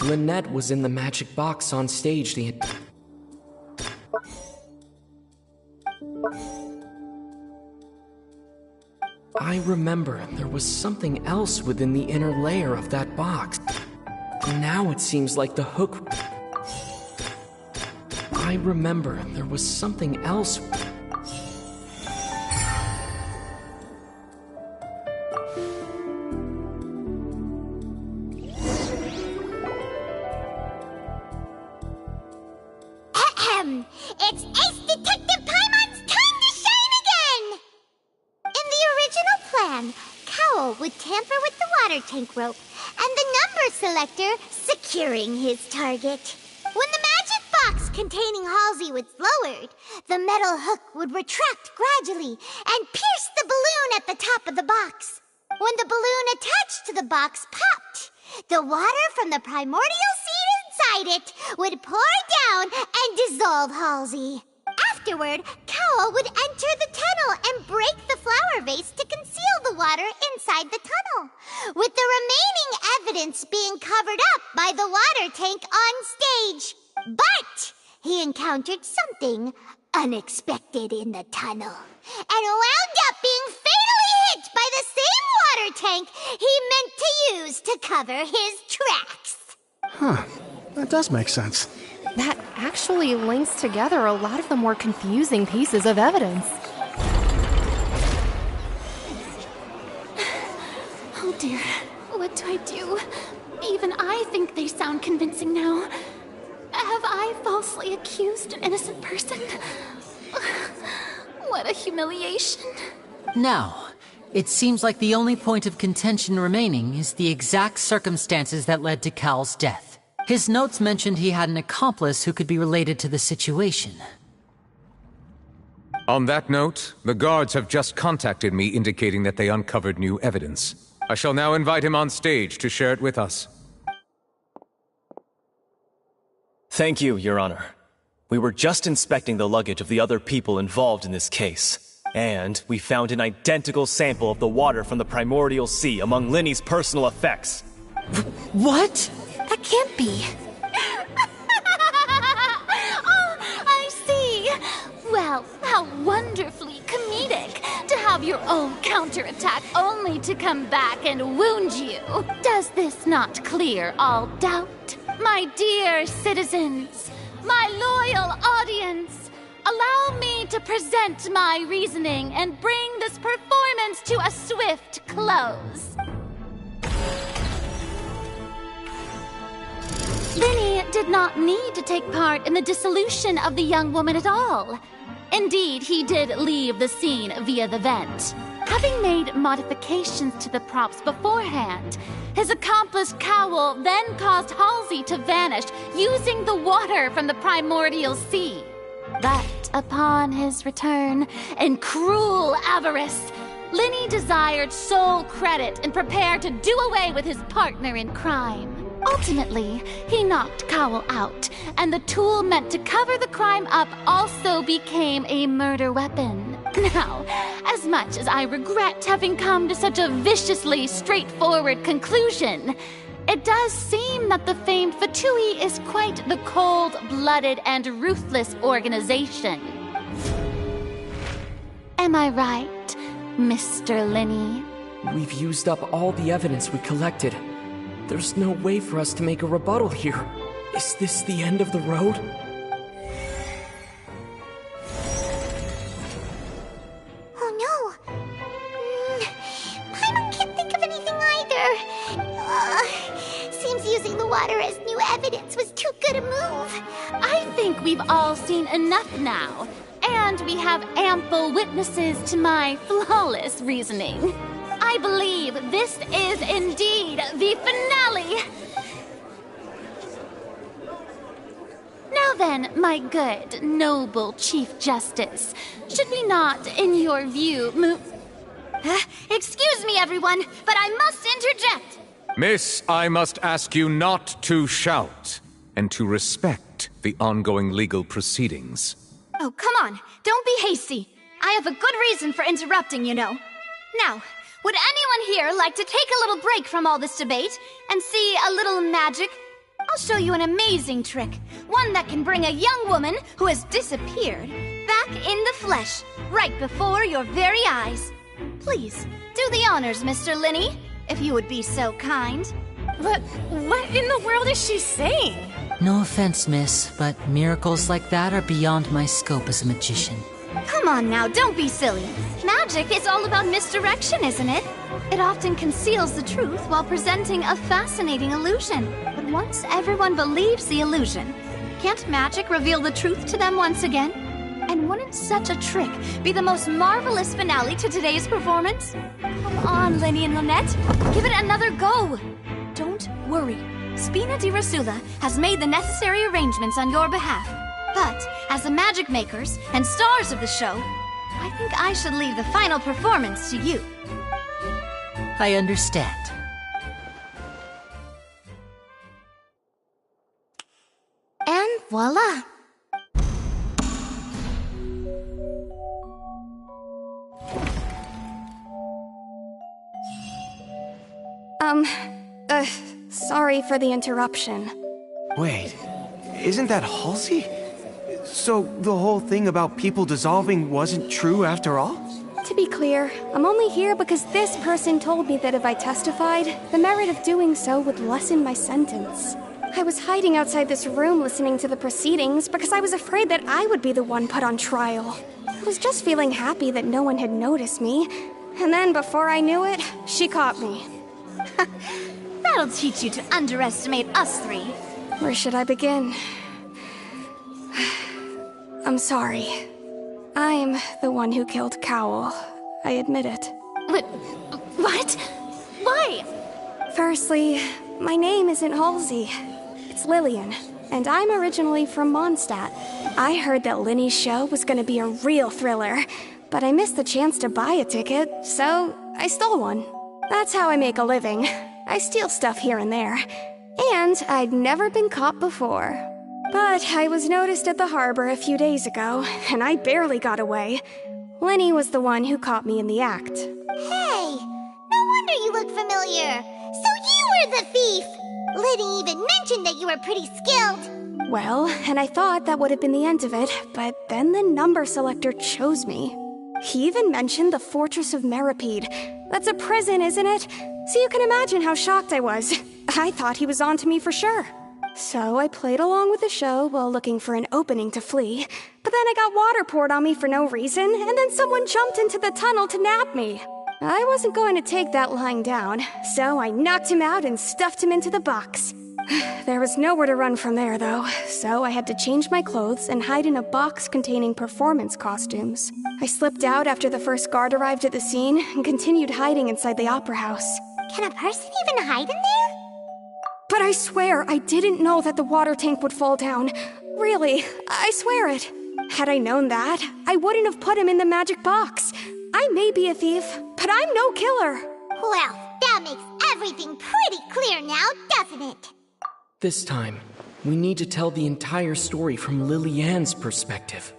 Lynette was in the magic box on stage the I remember there was something else within the inner layer of that box. Now it seems like the hook... I remember there was something else... It's Ace Detective Paimon's time to shine again! In the original plan, Cowl would tamper with the water tank rope and the number selector securing his target. When the magic box containing Halsey was lowered, the metal hook would retract gradually and pierce the balloon at the top of the box. When the balloon attached to the box popped, the water from the primordial seed inside it would pour down and dissolve Halsey. Afterward, Cowl would enter the tunnel and break the flower vase to conceal the water inside the tunnel, with the remaining evidence being covered up by the water tank on stage. But he encountered something unexpected in the tunnel and wound up being fatally hit by the same water tank he meant to use to cover his tracks. Huh. That does make sense. That actually links together a lot of the more confusing pieces of evidence. Oh dear, what do I do? Even I think they sound convincing now. Have I falsely accused an innocent person? What a humiliation. Now, it seems like the only point of contention remaining is the exact circumstances that led to Cowl's death. His notes mentioned he had an accomplice who could be related to the situation. On that note, the guards have just contacted me indicating that they uncovered new evidence. I shall now invite him on stage to share it with us. Thank you, Your Honor. We were just inspecting the luggage of the other people involved in this case, and we found an identical sample of the water from the primordial sea among Linny's personal effects. What? That can't be. Oh, I see. Well, how wonderfully comedic to have your own counterattack only to come back and wound you. Does this not clear all doubt? My dear citizens, my loyal audience, allow me to present my reasoning and bring this performance to a swift close. Linny did not need to take part in the dissolution of the young woman at all. Indeed, he did leave the scene via the vent. Having made modifications to the props beforehand, his accomplice Cowl then caused Halsey to vanish using the water from the primordial sea. But upon his return, in cruel avarice, Linny desired sole credit and prepared to do away with his partner in crime. Ultimately, he knocked Cowl out, and the tool meant to cover the crime up also became a murder weapon. Now, as much as I regret having come to such a viciously straightforward conclusion, it does seem that the famed Fatui is quite the cold-blooded and ruthless organization. Am I right, Mr. Linny? We've used up all the evidence we collected. There's no way for us to make a rebuttal here. Is this the end of the road? Oh no! Paimon can't think of anything either. Seems using the water as new evidence was too good a move. I think we've all seen enough now, and we have ample witnesses to my flawless reasoning. I believe this is indeed the finale. Now then, my good, noble Chief Justice, should we not, in your view, move... Excuse me, everyone, but I must interject. Miss, I must ask you not to shout, and to respect the ongoing legal proceedings. Oh, come on. Don't be hasty. I have a good reason for interrupting, you know. Now, would anyone here like to take a little break from all this debate and see a little magic? I'll show you an amazing trick. One that can bring a young woman who has disappeared back in the flesh, right before your very eyes. Please, do the honors, Mr. Linney, if you would be so kind. But what in the world is she saying? No offense, miss, but miracles like that are beyond my scope as a magician. Come on now, don't be silly. Magic is all about misdirection, isn't it? It often conceals the truth while presenting a fascinating illusion. But once everyone believes the illusion, can't magic reveal the truth to them once again? And wouldn't such a trick be the most marvelous finale to today's performance? Come on, Lenny and Lynette, give it another go. Don't worry. Spina di Rasula has made the necessary arrangements on your behalf. But, as the magic makers and stars of the show, I think I should leave the final performance to you. I understand. And voila! Sorry for the interruption. Wait, isn't that Halsey? So the whole thing about people dissolving wasn't true after all? To be clear, I'm only here because this person told me that if I testified, the merit of doing so would lessen my sentence. I was hiding outside this room listening to the proceedings because I was afraid that I would be the one put on trial. I was just feeling happy that no one had noticed me, and then before I knew it, she caught me. That'll teach you to underestimate us three. Where should I begin? I'm sorry. I'm the one who killed Cowell. I admit it. What? Why? Firstly, my name isn't Halsey. It's Lillian, and I'm originally from Mondstadt. I heard that Linny's show was gonna be a real thriller, but I missed the chance to buy a ticket, so I stole one. That's how I make a living. I steal stuff here and there. And I'd never been caught before. But I was noticed at the harbor a few days ago, and I barely got away. Lenny was the one who caught me in the act. Hey, no wonder you look familiar. So you were the thief! Liddy even mentioned that you were pretty skilled. Well, and I thought that would have been the end of it, but then the number selector chose me. He even mentioned the Fortress of Meripede. That's a prison, isn't it? So you can imagine how shocked I was. I thought he was on to me for sure. So I played along with the show while looking for an opening to flee. But then I got water poured on me for no reason, and then someone jumped into the tunnel to nab me. I wasn't going to take that lying down, so I knocked him out and stuffed him into the box. There was nowhere to run from there, though, so I had to change my clothes and hide in a box containing performance costumes. I slipped out after the first guard arrived at the scene and continued hiding inside the opera house. Can a person even hide in there? But I swear I didn't know that the water tank would fall down. Really, I swear it. Had I known that, I wouldn't have put him in the magic box. I may be a thief, but I'm no killer. Well, that makes everything pretty clear now, doesn't it? This time, we need to tell the entire story from Lily-Ann's perspective.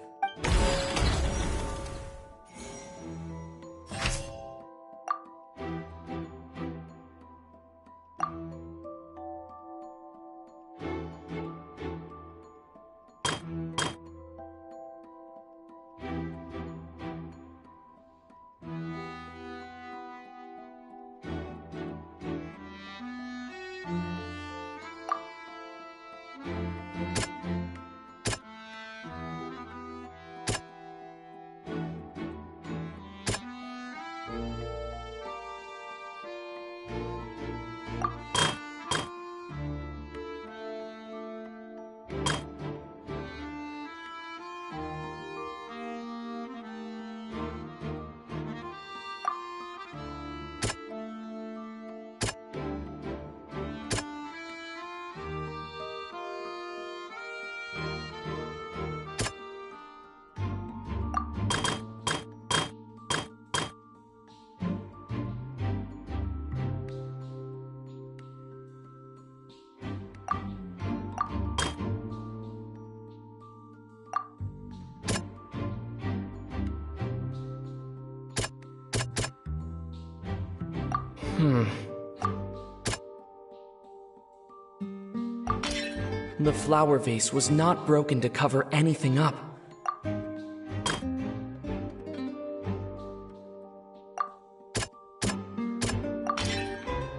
The flower vase was not broken to cover anything up.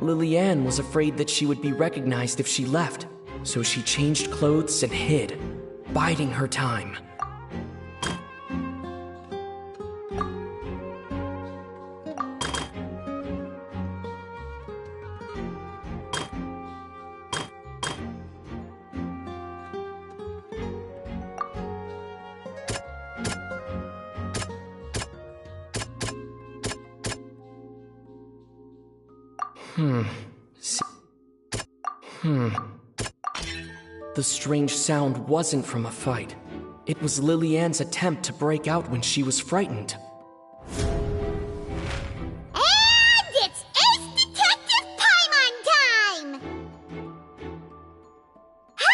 Lillian was afraid that she would be recognized if she left, so she changed clothes and hid, biding her time. The strange sound wasn't from a fight. It was Lillian's attempt to break out when she was frightened. And it's Ace Detective Paimon time!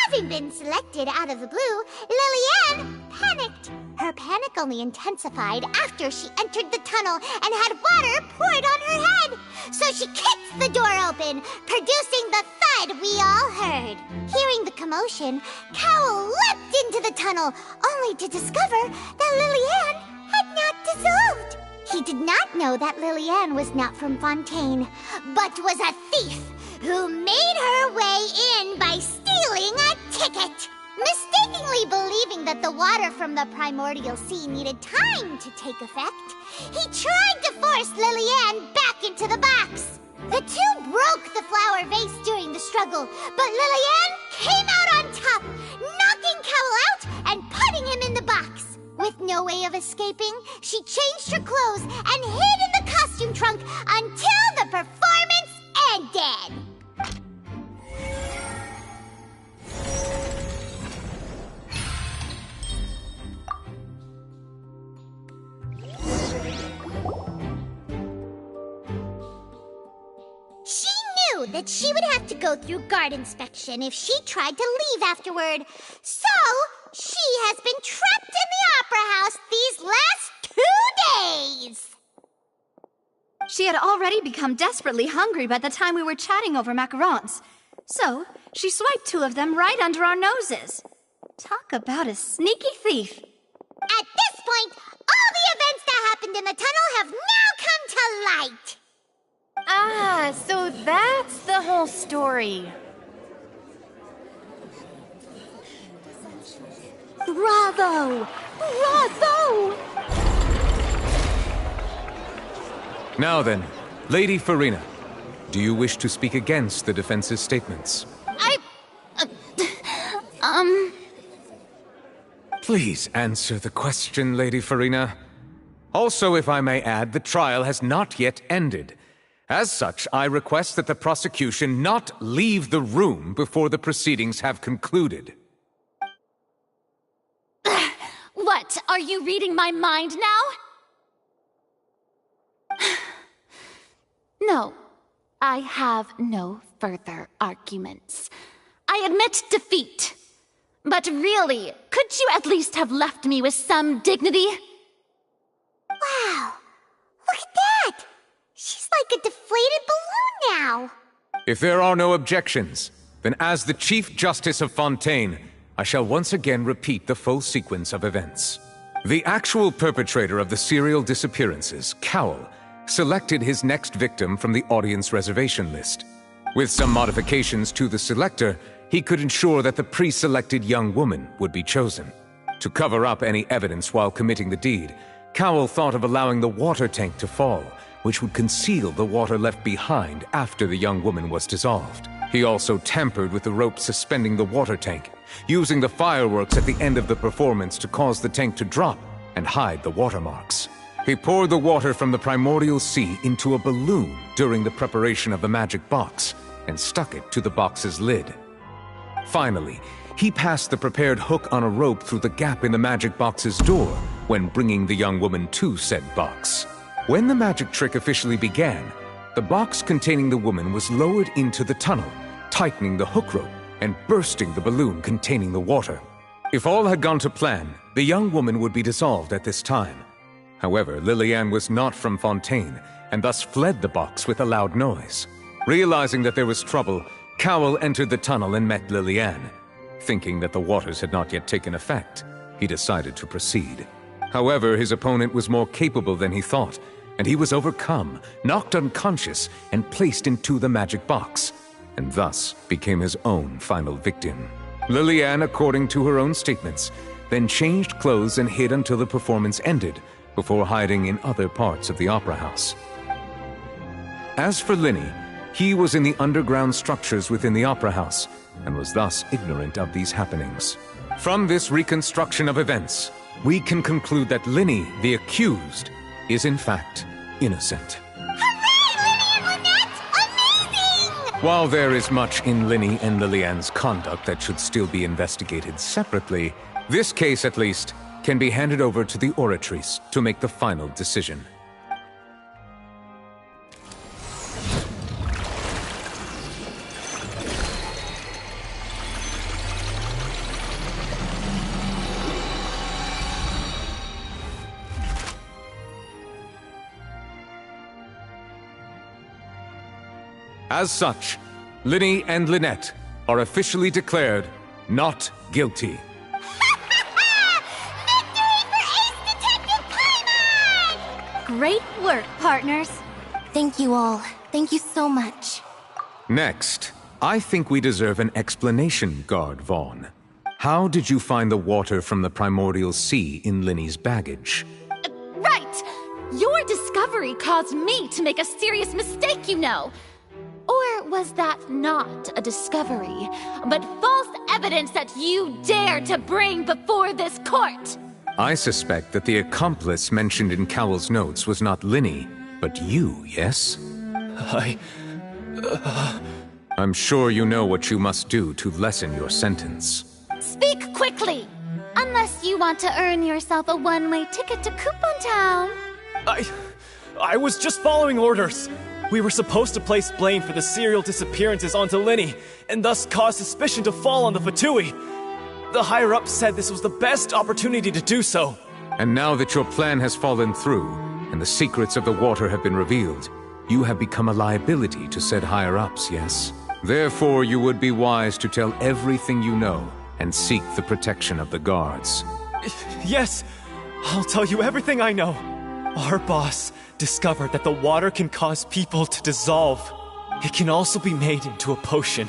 Having been selected out of the blue, Lillian panicked. Her panic only intensified after she entered the tunnel and had water poured on her head. So she kicked the door open, producing the thud we all heard. Hearing the commotion, Cowell leapt into the tunnel, only to discover that Lillian had not dissolved. He did not know that Lillian was not from Fontaine, but was a thief who made her way in by stealing a ticket. Mistakenly believing that the water from the primordial sea needed time to take effect, he tried to force Lillian back into the box. The two broke the flower vase during the struggle, but Lillian came out on top, knocking Cowell out and putting him in the box. With no way of escaping, she changed her clothes and hid in the costume trunk until the performance ended. She knew that she would have to go through guard inspection if she tried to leave afterward. So, she has been trapped in the Opera House these last 2 days. She had already become desperately hungry by the time we were chatting over macarons. So, she swiped 2 of them right under our noses. Talk about a sneaky thief. At this point, all the events that happened in the tunnel have now come to light. Ah, so that's the whole story. Bravo! Bravo! Now then, Lady Farina, do you wish to speak against the defense's statements? Please answer the question, Lady Farina. Also, if I may add, the trial has not yet ended. As such, I request that the prosecution not leave the room before the proceedings have concluded. What? Are you reading my mind now? No, I have no further arguments. I admit defeat. But really, could you at least have left me with some dignity? Wow, look at that! She's like a deflated balloon now. If there are no objections, then as the Chief Justice of Fontaine, I shall once again repeat the full sequence of events. The actual perpetrator of the serial disappearances, Cowell, selected his next victim from the audience reservation list. With some modifications to the selector, he could ensure that the pre-selected young woman would be chosen. To cover up any evidence while committing the deed, Cowell thought of allowing the water tank to fall, which would conceal the water left behind after the young woman was dissolved. He also tampered with the rope suspending the water tank, using the fireworks at the end of the performance to cause the tank to drop and hide the watermarks. He poured the water from the primordial sea into a balloon during the preparation of the magic box and stuck it to the box's lid. Finally, he passed the prepared hook on a rope through the gap in the magic box's door when bringing the young woman to said box. When the magic trick officially began, the box containing the woman was lowered into the tunnel, tightening the hook rope and bursting the balloon containing the water. If all had gone to plan, the young woman would be dissolved at this time. However, Lillian was not from Fontaine, and thus fled the box with a loud noise. Realizing that there was trouble, Cowell entered the tunnel and met Lillian. Thinking that the waters had not yet taken effect, he decided to proceed. However, his opponent was more capable than he thought, and he was overcome, knocked unconscious, and placed into the magic box, and thus became his own final victim. Lillian, according to her own statements, then changed clothes and hid until the performance ended, before hiding in other parts of the opera house. As for Linny, he was in the underground structures within the opera house, and was thus ignorant of these happenings. From this reconstruction of events, we can conclude that Linny, the accused, is in fact innocent. While there is much in Linny and Lillian's conduct that should still be investigated separately, this case, at least, can be handed over to the Oratrice to make the final decision. As such, Linny and Lynette are officially declared not guilty. Great work, partners. Thank you all. Thank you so much. Next, I think we deserve an explanation, Guard Vaughn. How did you find the water from the primordial sea in Linny's baggage? Right! Your discovery caused me to make a serious mistake, you know. Or was that not a discovery, but false evidence that you dared to bring before this court? I suspect that the accomplice mentioned in Cowell's notes was not Linny, but you, yes? I'm sure you know what you must do to lessen your sentence. Speak quickly! Unless you want to earn yourself a one-way ticket to Coupon Town. I was just following orders. We were supposed to place blame for the serial disappearances onto Linny, and thus cause suspicion to fall on the Fatui. The higher-ups said this was the best opportunity to do so. And now that your plan has fallen through, and the secrets of the water have been revealed, you have become a liability to said higher-ups, yes? Therefore, you would be wise to tell everything you know, and seek the protection of the guards. Yes, I'll tell you everything I know. Our boss discovered that the water can cause people to dissolve. It can also be made into a potion,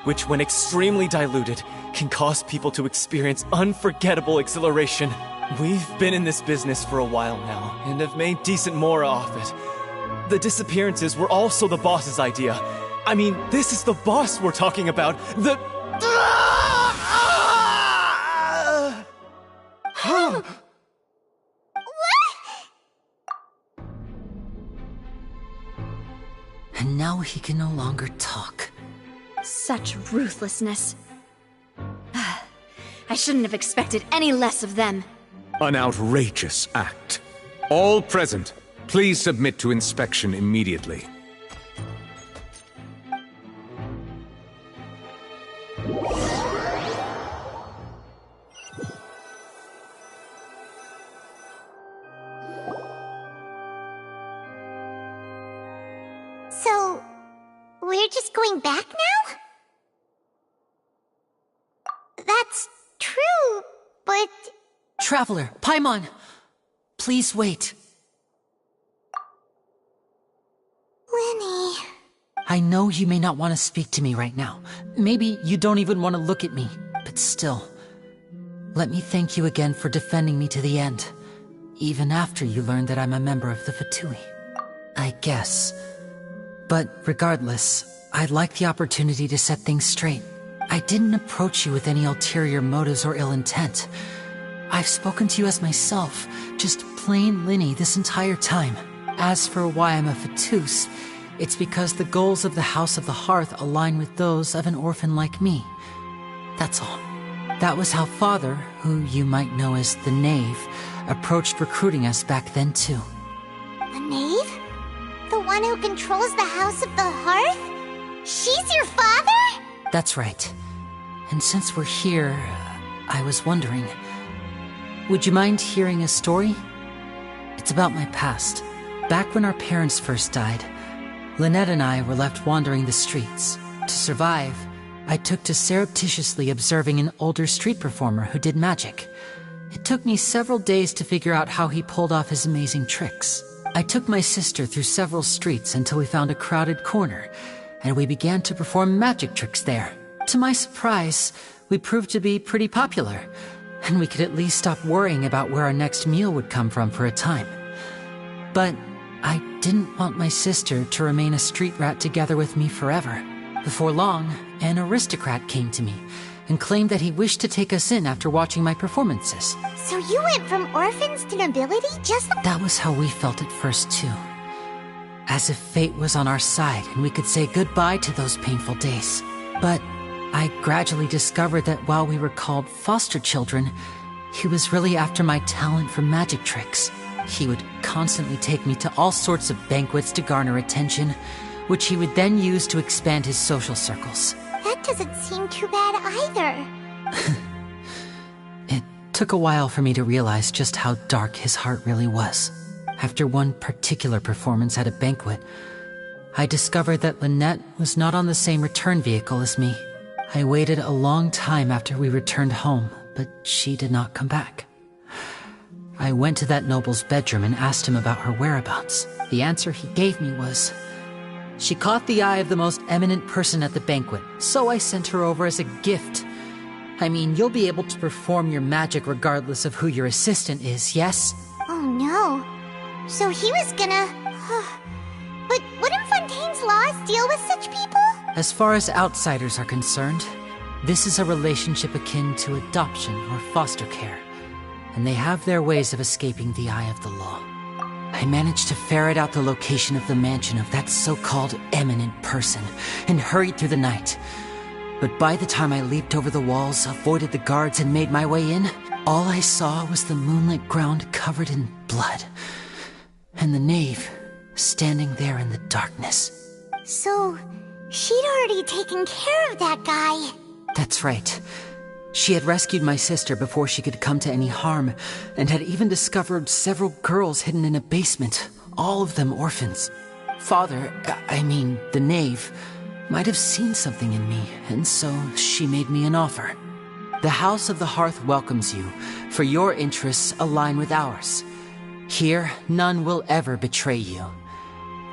which when extremely diluted, can cause people to experience unforgettable exhilaration. We've been in this business for a while now, and have made decent more off it. The disappearances were also the boss's idea. I mean, this is the boss we're talking about. And now he can no longer talk. Such ruthlessness. I shouldn't have expected any less of them. An outrageous act. All present, please submit to inspection immediately. So, we're just going back now? That's true, but... Traveler, Paimon! Please wait. Linny... I know you may not want to speak to me right now. Maybe you don't even want to look at me. But still, let me thank you again for defending me to the end. Even after you learned that I'm a member of the Fatui. I guess. But regardless, I'd like the opportunity to set things straight. I didn't approach you with any ulterior motives or ill intent. I've spoken to you as myself, just plain Linny this entire time. As for why I'm a Fatus, it's because the goals of the House of the Hearth align with those of an orphan like me. That's all. That was how Father, who you might know as the Knave, approached recruiting us back then too. The Knave? The one who controls the House of the Hearth? She's your father? That's right. And since we're here, I was wondering, would you mind hearing a story? It's It's about my past. Back when our parents first died, Lynette and I were left wandering the streets. To survive, I took to surreptitiously observing an older street performer who did magic. It took me several days to figure out how he pulled off his amazing tricks. I took my sister through several streets until we found a crowded corner, and we began to perform magic tricks there. To my surprise, we proved to be pretty popular, and we could at least stop worrying about where our next meal would come from for a time. But I didn't want my sister to remain a street rat together with me forever. Before long, an aristocrat came to me and claimed that he wished to take us in after watching my performances. So you went from orphans to nobility just like— That was how we felt at first, too. As if fate was on our side and we could say goodbye to those painful days. But I gradually discovered that while we were called foster children, he was really after my talent for magic tricks. He would constantly take me to all sorts of banquets to garner attention, which he would then use to expand his social circles. That doesn't seem too bad either. It took a while for me to realize just how dark his heart really was. After one particular performance at a banquet, I discovered that Lynette was not on the same return vehicle as me. I waited a long time after we returned home, but she did not come back. I went to that noble's bedroom and asked him about her whereabouts. The answer he gave me was, she caught the eye of the most eminent person at the banquet, so I sent her over as a gift. I mean, you'll be able to perform your magic regardless of who your assistant is, yes? Oh no. So he was gonna... But wouldn't Fontaine's laws deal with such people? As far as outsiders are concerned, this is a relationship akin to adoption or foster care, and they have their ways of escaping the eye of the law. I managed to ferret out the location of the mansion of that so-called eminent person and hurried through the night. But by the time I leaped over the walls, avoided the guards, and made my way in, all I saw was the moonlit ground covered in blood, and the knave standing there in the darkness. So, she'd already taken care of that guy. That's right. She had rescued my sister before she could come to any harm, and had even discovered several girls hidden in a basement, all of them orphans. Father, the knave, might have seen something in me, and so she made me an offer. The House of the Hearth welcomes you, for your interests align with ours. Here, none will ever betray you.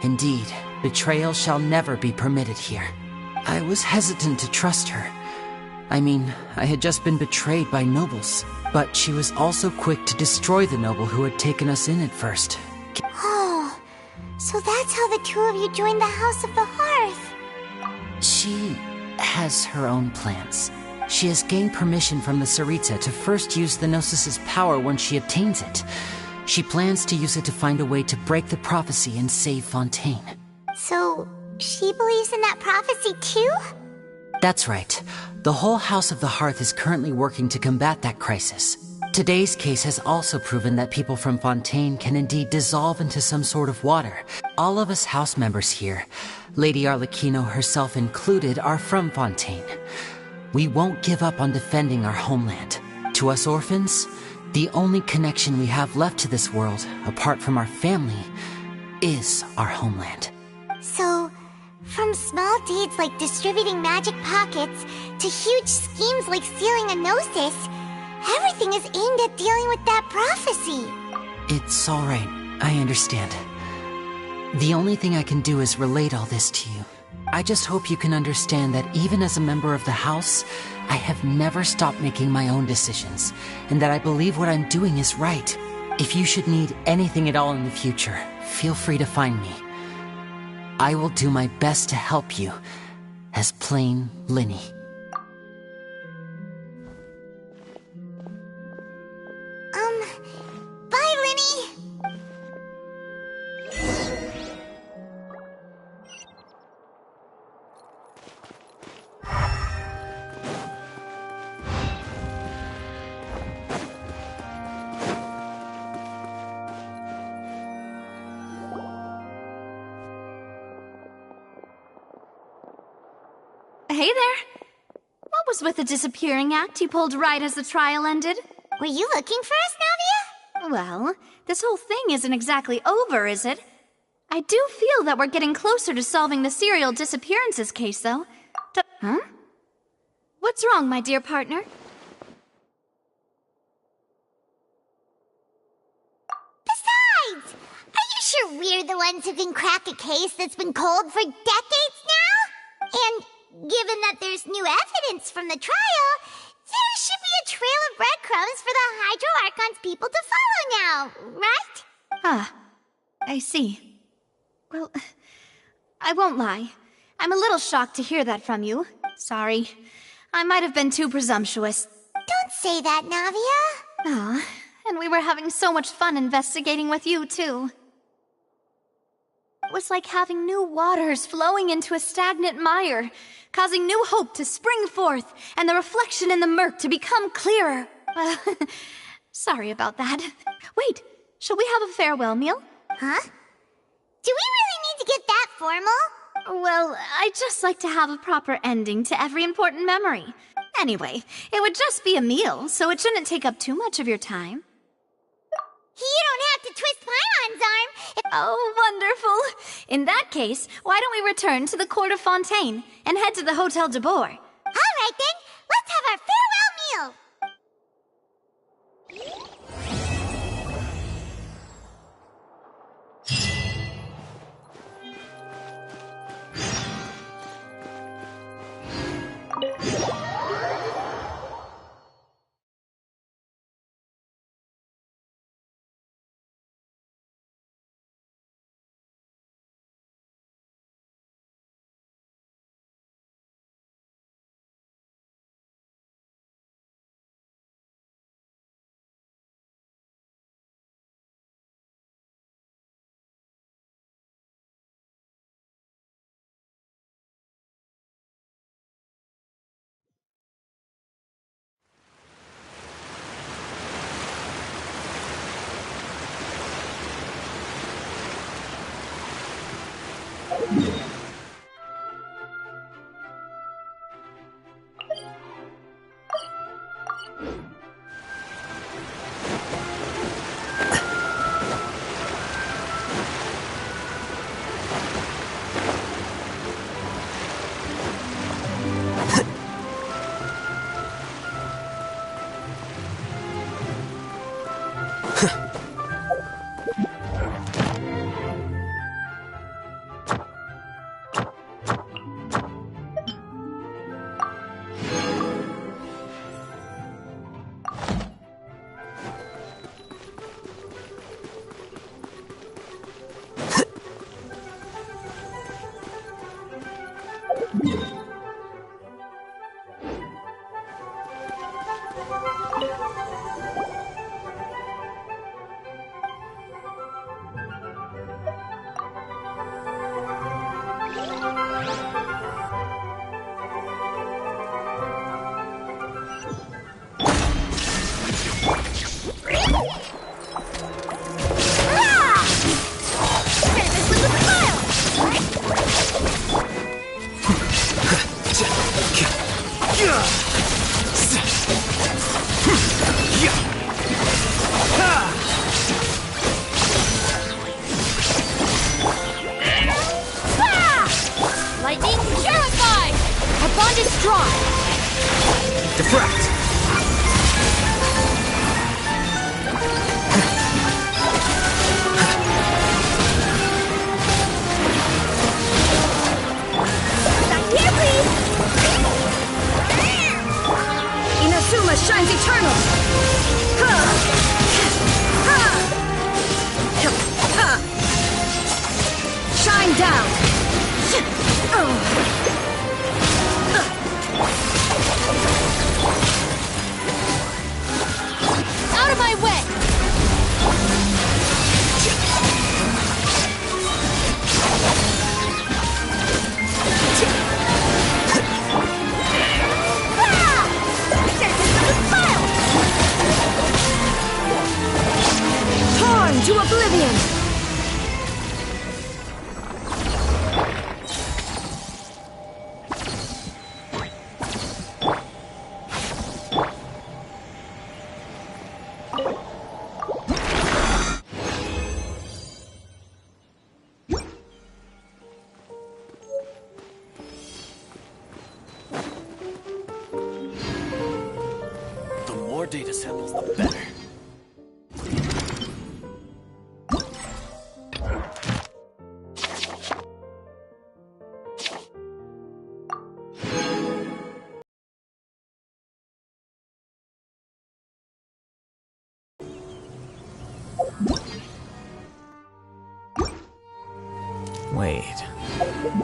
Indeed, betrayal shall never be permitted here. I was hesitant to trust her. I had just been betrayed by nobles, but she was also quick to destroy the noble who had taken us in at first. Oh, so that's how the two of you joined the House of the Hearth. She has her own plans. She has gained permission from the Tsaritsa to first use the Gnosis' power when she obtains it. She plans to use it to find a way to break the prophecy and save Fontaine. So, she believes in that prophecy too? That's right. The whole House of the Hearth is currently working to combat that crisis. Today's case has also proven that people from Fontaine can indeed dissolve into some sort of water. All of us house members here, Lady Arlecchino herself included, are from Fontaine. We won't give up on defending our homeland. To us orphans, the only connection we have left to this world, apart from our family, is our homeland. So, from small deeds like distributing magic pockets to huge schemes like stealing a Gnosis, everything is aimed at dealing with that prophecy. It's all right. I understand. The only thing I can do is relate all this to you. I just hope you can understand that even as a member of the House, I have never stopped making my own decisions, and that I believe what I'm doing is right. If you should need anything at all in the future, feel free to find me. I will do my best to help you, as plain Linny. Bye, Linny! Hey there. What was with the disappearing act you pulled right as the trial ended? Were you looking for us, Navia? Well, this whole thing isn't exactly over, is it? I do feel that we're getting closer to solving the serial disappearances case, though. Huh? What's wrong, my dear partner? Besides, are you sure we're the ones who can crack a case that's been cold for decades now? And given that there's new evidence from the trial, there should be a trail of breadcrumbs for the Hydro Archon's people to follow now, right? Ah, I see. Well, I won't lie. I'm a little shocked to hear that from you. Sorry. I might have been too presumptuous. Don't say that, Navia. Ah, and we were having so much fun investigating with you, too. It was like having new waters flowing into a stagnant mire, causing new hope to spring forth, and the reflection in the murk to become clearer. Sorry about that. Wait, shall we have a farewell meal? Huh? Do we really need to get that formal? Well, I'd just like to have a proper ending to every important memory. Anyway, it would just be a meal, so it shouldn't take up too much of your time. You don't have to twist Paimon's arm. Oh, wonderful. In that case, why don't we return to the court of Fontaine and head to the Hotel de Boer? All right, then. Let's have our farewell meal. Lightning purified! Our bond is strong! Deflect! Back here, please! Inazuma shines eternal! Shine down! Out of my way! Torn to oblivion! data samples, the better. Wait.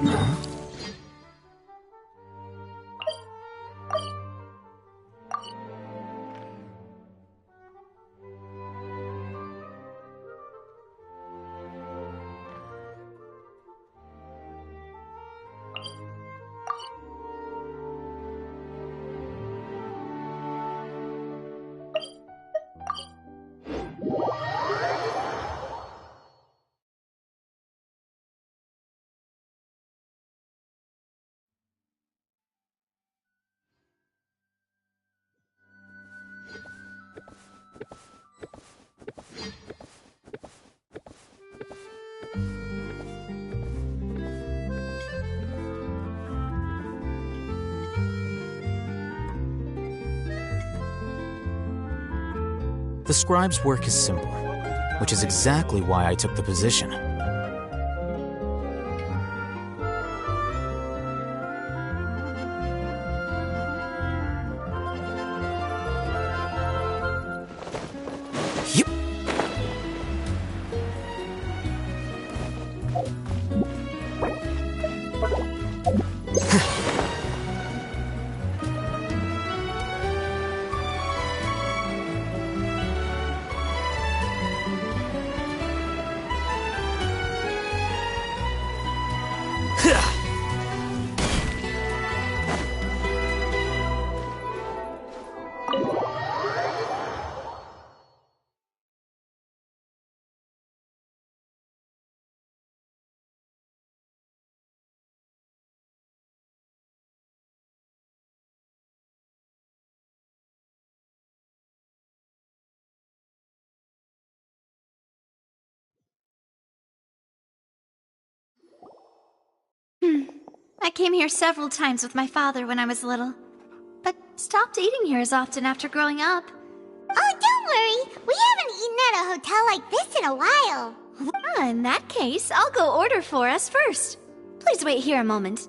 Huh? The scribe's work is simple, which is exactly why I took the position. Yep. I came here several times with my father when I was little, but stopped eating here as often after growing up. Oh, don't worry. We haven't eaten at a hotel like this in a while. In that case, I'll go order for us first. Please wait here a moment.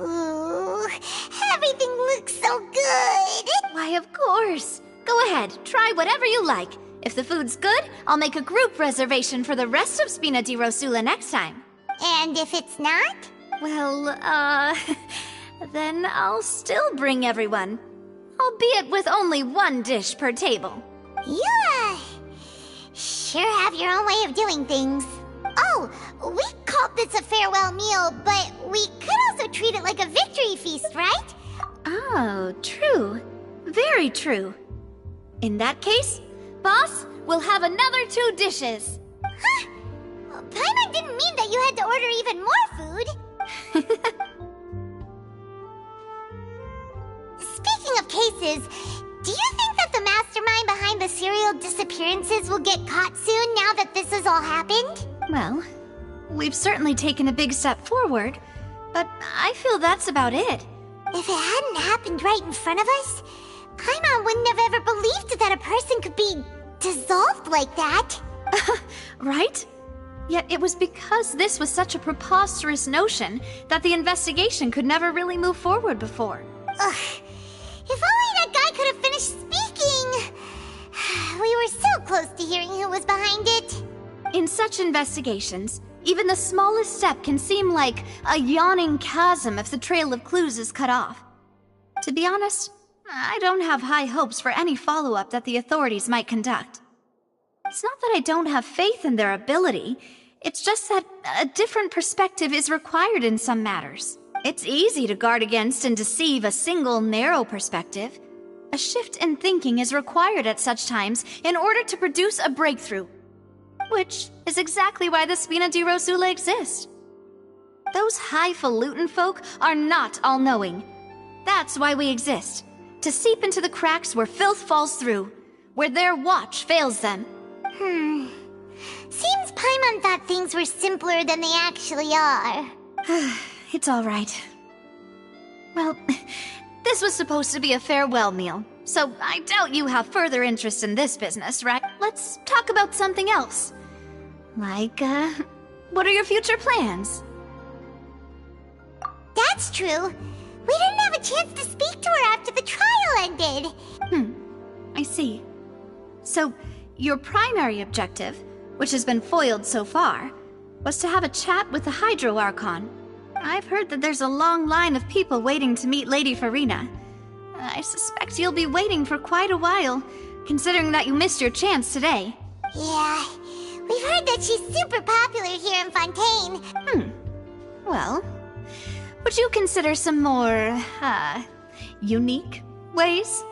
Ooh, everything looks so good. Why, of course. Go ahead, try whatever you like. If the food's good, I'll make a group reservation for the rest of Spina di Rosula next time. And if it's not? Well, then I'll still bring everyone. Albeit with only one dish per table. Yeah. Sure have your own way of doing things. Oh, we called this a farewell meal, but we could also treat it like a victory feast, right? Oh, true. Very true. In that case, boss, we'll have another 2 dishes. Huh? Well, Paimon didn't mean that you had to order even more food. Speaking of cases, do you think that the mastermind behind the serial disappearances will get caught soon now that this has all happened? Well, we've certainly taken a big step forward, but I feel that's about it. If it hadn't happened right in front of us, Paimon wouldn't have ever believed that a person could be dissolved like that. Right? Yet it was because this was such a preposterous notion that the investigation could never really move forward before. Ugh. If only that guy could have finished speaking! We were so close to hearing who was behind it. In such investigations, even the smallest step can seem like a yawning chasm if the trail of clues is cut off. To be honest, I don't have high hopes for any follow-up that the authorities might conduct. It's not that I don't have faith in their ability, it's just that a different perspective is required in some matters. It's easy to guard against and deceive a single narrow perspective. A shift in thinking is required at such times in order to produce a breakthrough. Which is exactly why the Spina di Rosula exists. Those highfalutin folk are not all-knowing. That's why we exist. To seep into the cracks where filth falls through, where their watch fails them. Seems Paimon thought things were simpler than they actually are. It's all right. Well, this was supposed to be a farewell meal, so I doubt you have further interest in this business, right? Let's talk about something else. Like, what are your future plans? That's true. We didn't have a chance to speak to her after the trial ended. I see. So, your primary objective, which has been foiled so far, was to have a chat with the Hydro Archon. I've heard that there's a long line of people waiting to meet Lady Farina. I suspect you'll be waiting for quite a while, considering that you missed your chance today. Yeah, we've heard that she's super popular here in Fontaine. Well, would you consider some more, unique ways?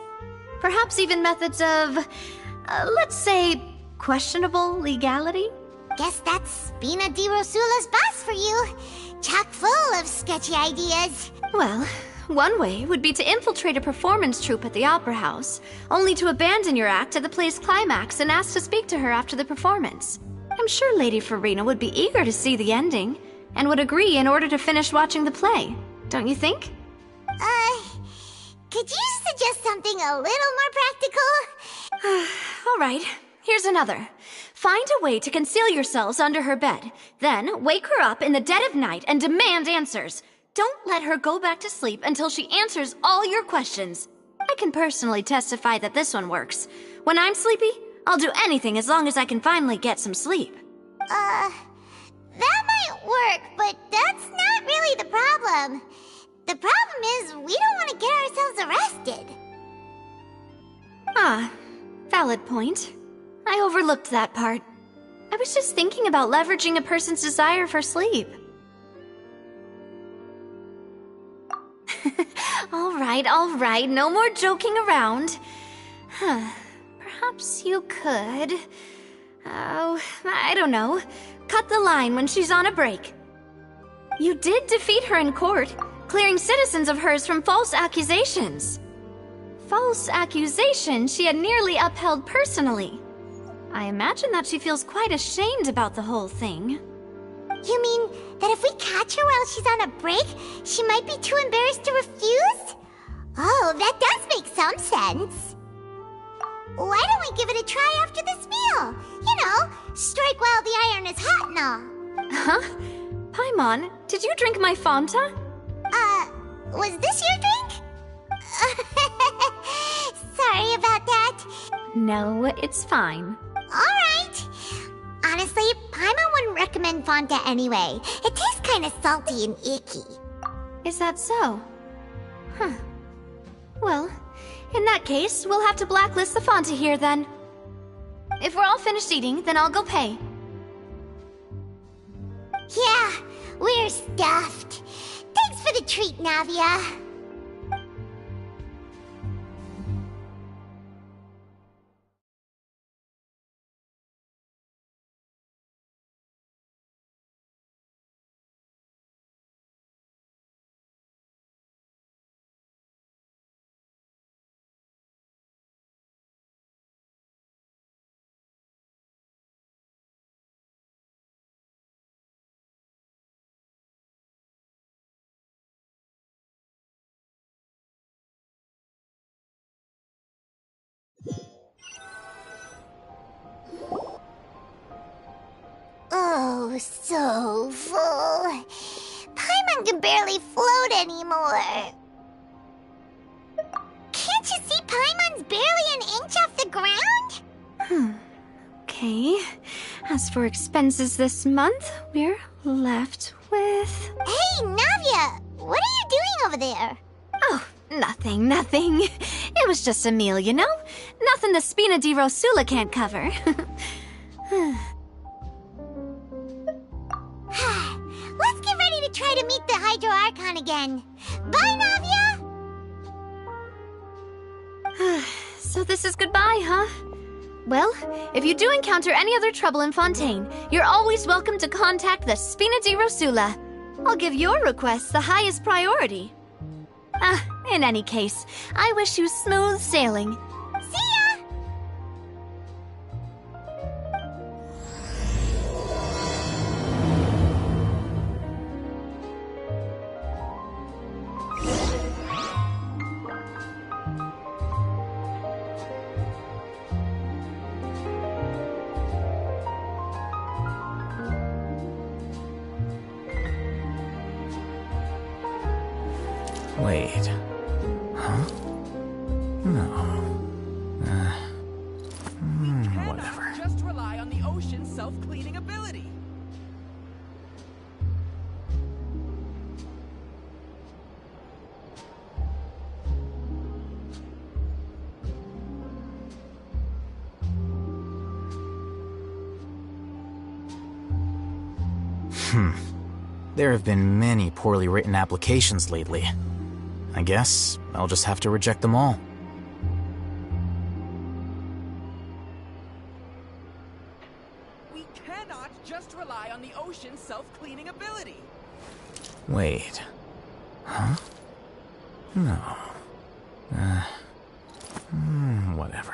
Perhaps even methods of, let's say, questionable legality? Guess that's Spina di Rosula's boss for you. Chock full of sketchy ideas. Well, one way would be to infiltrate a performance troupe at the Opera House, only to abandon your act at the play's climax and ask to speak to her after the performance. I'm sure Lady Farina would be eager to see the ending, and would agree in order to finish watching the play. Don't you think? Could you suggest something a little more practical? All right, here's another. Find a way to conceal yourselves under her bed. Then wake her up in the dead of night and demand answers. Don't let her go back to sleep until she answers all your questions. I can personally testify that this one works. When I'm sleepy, I'll do anything as long as I can finally get some sleep. That might work, but that's not really the problem. The problem is we don't want to get ourselves arrested. Valid point. I overlooked that part. I was just thinking about leveraging a person's desire for sleep. All right, no more joking around. Perhaps you could... I don't know. Cut the line when she's on a break. You did defeat her in court, clearing citizens of hers from false accusations. False accusations she had nearly upheld personally. I imagine that she feels quite ashamed about the whole thing. You mean that if we catch her while she's on a break, she might be too embarrassed to refuse? Oh, that does make some sense. Why don't we give it a try after this meal? You know, strike while the iron is hot and all. Huh? Paimon, did you drink my Fanta? Was this your drink? Sorry about that. No, it's fine. Alright. Honestly, Paimon wouldn't recommend Fanta anyway. It tastes kinda salty and icky. Is that so? Well, in that case, we'll have to blacklist the Fanta here then. If we're all finished eating, then I'll go pay. Yeah, we're stuffed. Thanks for the treat, Navia. Oh, so full. Paimon can barely float anymore. Can't you see Paimon's barely an inch off the ground? Okay. As for expenses this month, we're left with... Hey, Navia! What are you doing over there? Oh, nothing. It was just a meal, you know? Nothing the Spina di Rosula can't cover. Let's get ready to try to meet the Hydro Archon again. Bye, Navia! So this is goodbye, huh? Well, if you do encounter any other trouble in Fontaine, you're always welcome to contact the Spina di Rosula. I'll give your request the highest priority. In any case, I wish you smooth sailing. See ya! Wait. Huh? No. Whatever. Just rely on the ocean's self-cleaning ability. There have been many poorly written applications lately. I guess I'll just have to reject them all. We cannot just rely on the ocean's self-cleaning ability. Wait. Huh? No. Whatever.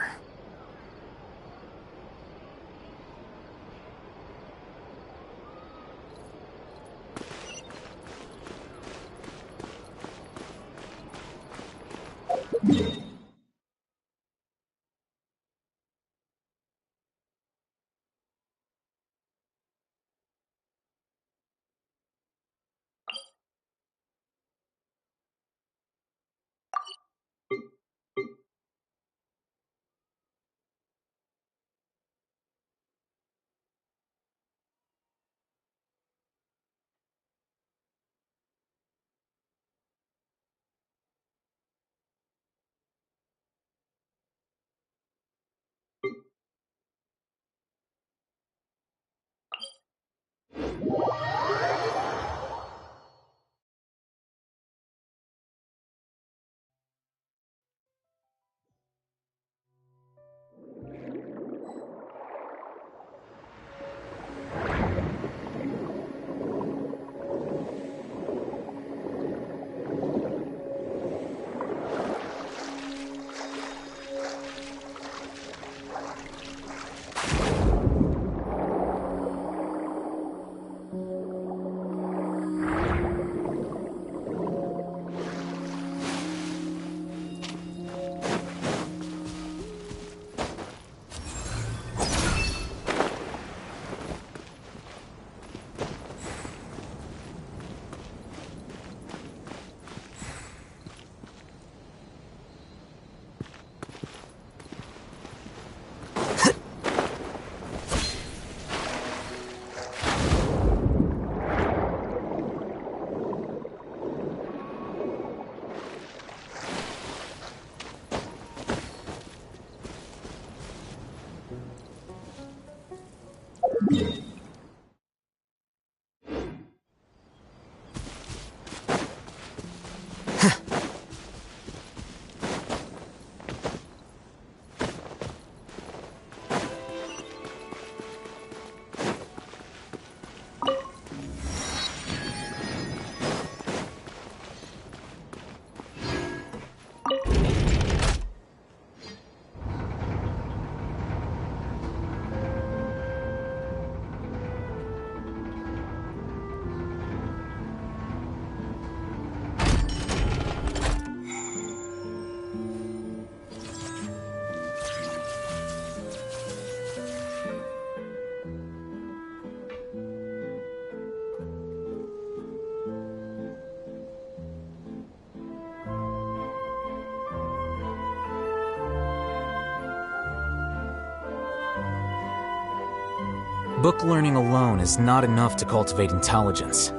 Book learning alone is not enough to cultivate intelligence.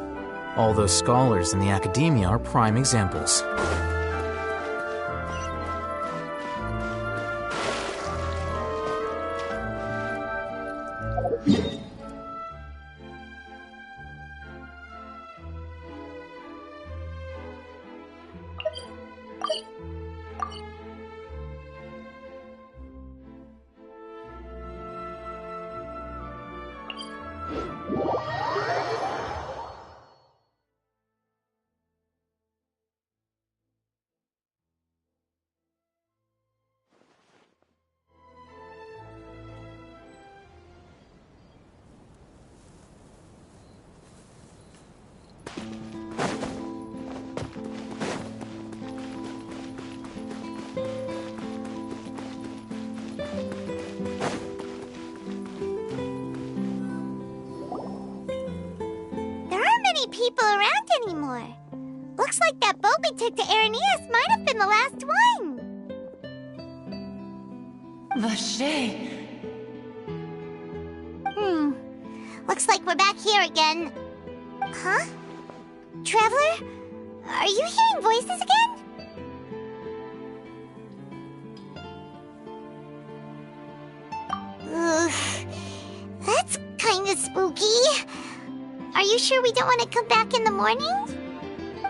All those scholars in the academia are prime examples. People around anymore. Looks Looks like that boat we took to Araneus might have been the last one. Vache. Looks like we're back here again. Huh? Traveler? Are you hearing voices again? Ugh. That's kinda spooky. Are you sure we don't want to come back in the morning?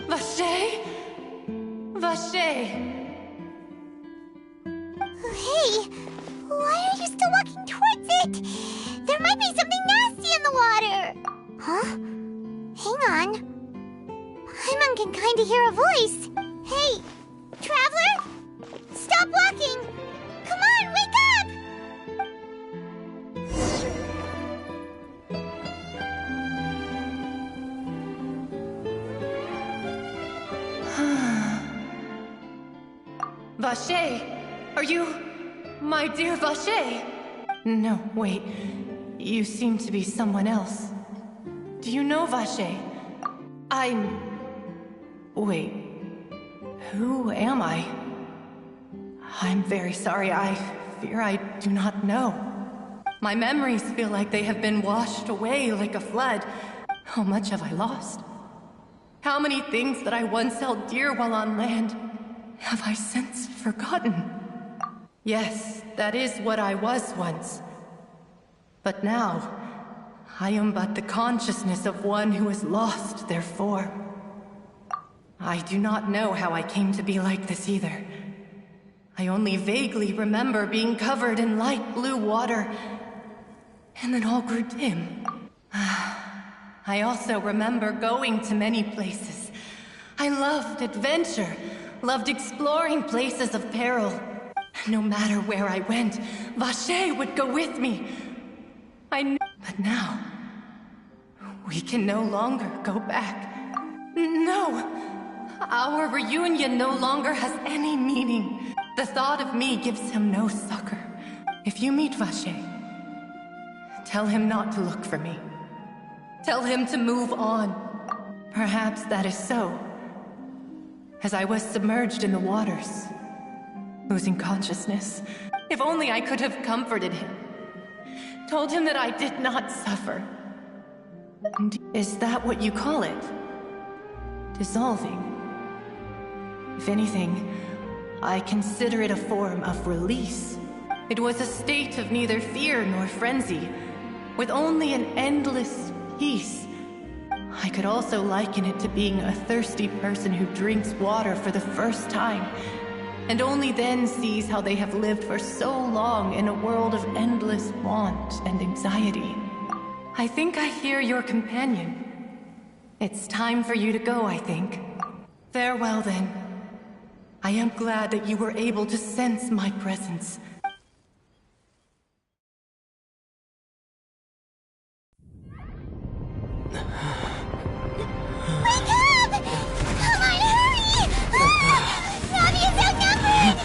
Vache? Vache. Hey, why are you still walking towards it? There might be something nasty in the water. Huh? Hang on. Paimon can kinda hear a voice. Hey, Traveler? Stop walking! Come on, wake up! Vache, are you... my dear Vache? No, wait. You seem to be someone else. Do you know Vache? Wait. Who am I? I'm very sorry. I fear I do not know. My memories feel like they have been washed away like a flood. How much have I lost? How many things that I once held dear while on land have I since forgotten? Yes, that is what I was once. But now, I am but the consciousness of one who is lost, therefore. I do not know how I came to be like this either. I only vaguely remember being covered in light blue water, and then all grew dim. I also remember going to many places. I loved adventure, loved exploring places of peril. No matter where I went, Vache would go with me. I knew, but now, we can no longer go back. No, our reunion no longer has any meaning. The thought of me gives him no succor. If you meet Vache, tell him not to look for me. Tell him to move on. Perhaps that is so, as I was submerged in the waters, losing consciousness. If only I could have comforted him. Told him that I did not suffer. And is that what you call it? Dissolving? If anything, I consider it a form of release. It was a state of neither fear nor frenzy, with only an endless peace. I could also liken it to being a thirsty person who drinks water for the first time, and only then sees how they have lived for so long in a world of endless want and anxiety. I think I hear your companion. It's time for you to go, I think. Farewell, then. I am glad that you were able to sense my presence. Wake up! Come on, hurry! Navi is outnumbered!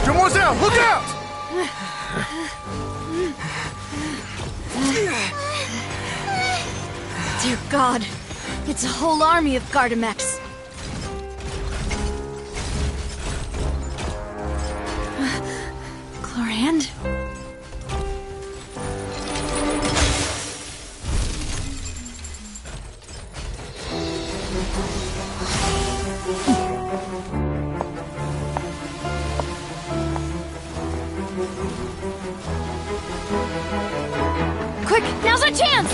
Demoiselle, look out! Dear God, it's a whole army of Gardamex. Chlorand? Quick, now's our chance!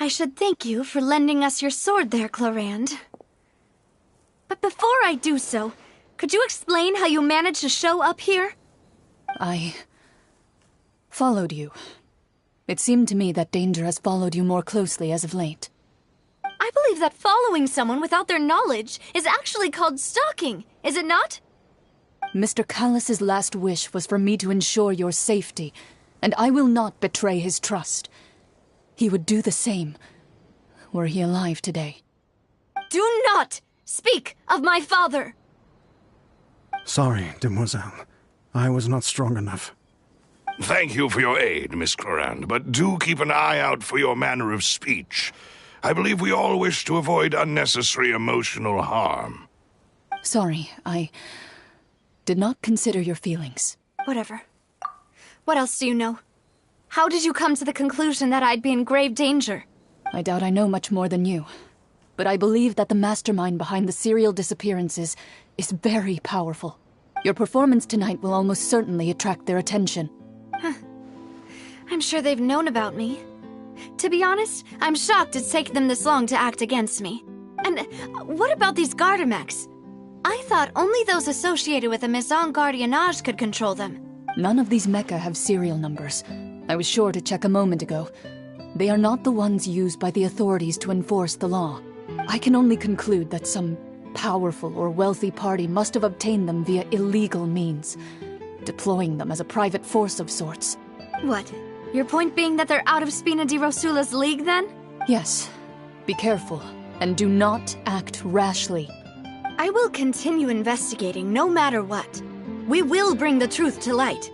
I should thank you for lending us your sword there, Clorand. But before I do so, could you explain how you managed to show up here? I followed you. It seemed to me that danger has followed you more closely as of late. I believe that following someone without their knowledge is actually called stalking, is it not? Mr. Callus's last wish was for me to ensure your safety, and I will not betray his trust. He would do the same, were he alive today. Do not speak of my father! Sorry, demoiselle. I was not strong enough. Thank you for your aid, Miss Clorand, but do keep an eye out for your manner of speech. I believe we all wish to avoid unnecessary emotional harm. Sorry, I did not consider your feelings. Whatever. What else do you know? How did you come to the conclusion that I'd be in grave danger? I doubt I know much more than you. But I believe that the mastermind behind the serial disappearances is very powerful. Your performance tonight will almost certainly attract their attention. I'm sure they've known about me. To be honest, I'm shocked it's taken them this long to act against me. And what about these Gardamex? I thought only those associated with the Maison Gardiennage could control them. None of these mecha have serial numbers. I was sure to check a moment ago. They are not the ones used by the authorities to enforce the law. I can only conclude that some powerful or wealthy party must have obtained them via illegal means, deploying them as a private force of sorts. What? Your point being that they're out of Spina di Rosula's league, then? Yes. Be careful, and do not act rashly. I will continue investigating no matter what. We will bring the truth to light.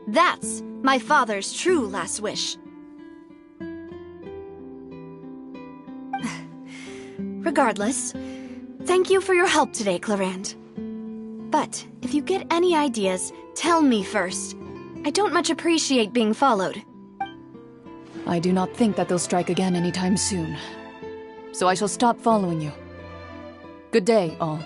That's my father's true last wish. Regardless, thank you for your help today, Clorand. But if you get any ideas, tell me first. I don't much appreciate being followed. I do not think that they'll strike again anytime soon. So I shall stop following you. Good day, all.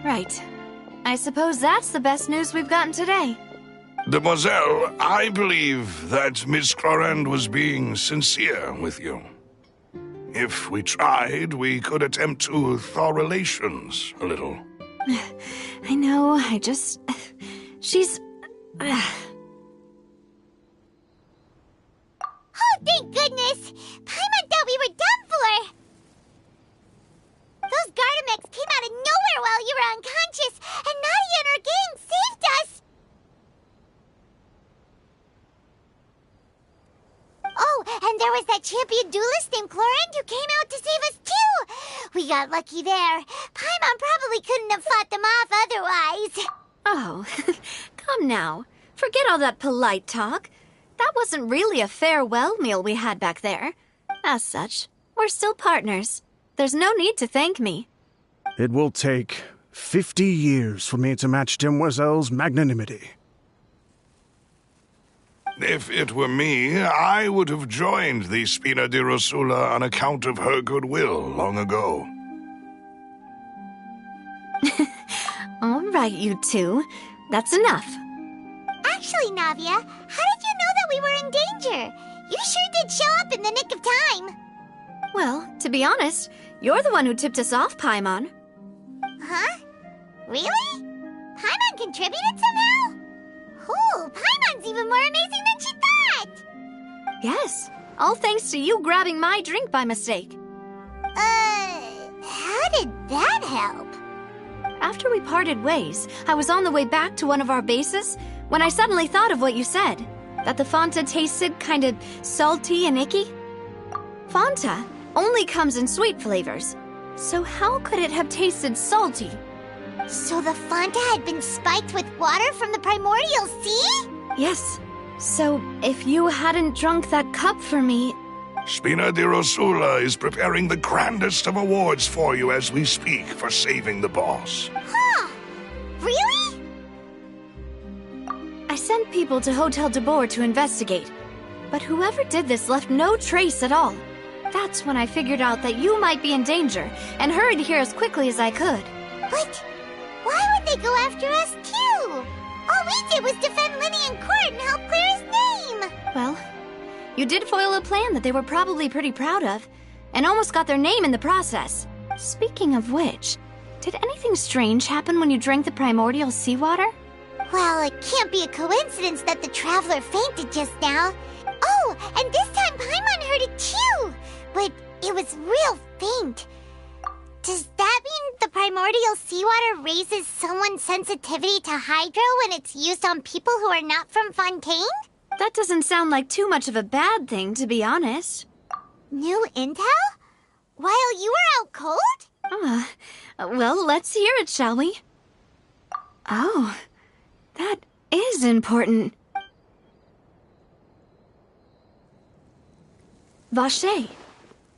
Right. I suppose that's the best news we've gotten today. Demoiselle, I believe that Miss Clorand was being sincere with you. If we tried, we could attempt to thaw relations a little. I know, she's... Oh, thank goodness! Paimon thought we were done for! Those Gardamex came out of nowhere while you were unconscious, and Nadia and her gang saved us! Oh, and there was that champion duelist named Clorand who came out to save us too! We got lucky there. Paimon probably couldn't have fought them off otherwise. Oh, come now. Forget all that polite talk. That wasn't really a farewell meal we had back there. As such, we're still partners. There's no need to thank me. It will take 50 years for me to match Demoiselle's magnanimity. If it were me, I would have joined the Spina di Rosula on account of her goodwill long ago. All right, you two. That's enough. Actually, Navia, how did you know that we were in danger? You sure did show up in the nick of time. Well, to be honest, you're the one who tipped us off, Paimon. Huh? Really? Paimon contributed somehow? Oh, Paimon's even more amazing than she thought! Yes, all thanks to you grabbing my drink by mistake. How did that help? After we parted ways, I was on the way back to one of our bases when I suddenly thought of what you said, that the Fanta tasted kind of salty and icky. Fanta only comes in sweet flavors, so how could it have tasted salty? So the Fanta had been spiked with water from the primordial sea? Yes. So if you hadn't drunk that cup for me... Spina di Rosula is preparing the grandest of awards for you as we speak for saving the boss. Huh? Really? I sent people to Hotel de Boer to investigate, but whoever did this left no trace at all. That's when I figured out that you might be in danger and hurried here as quickly as I could. But why would they go after us too? All we did was defend Linny in court and help clear his name! Well, you did foil a plan that they were probably pretty proud of, and almost got their name in the process. Speaking of which, did anything strange happen when you drank the primordial seawater? Well, it can't be a coincidence that the traveler fainted just now. Oh, and this time Paimon heard it too! But it was real faint. Does that mean the primordial seawater raises someone's sensitivity to hydro when it's used on people who are not from Fontaine? That doesn't sound like too much of a bad thing, to be honest. New intel? While you were out cold? Well, let's hear it, shall we? Oh, that is important. Vache.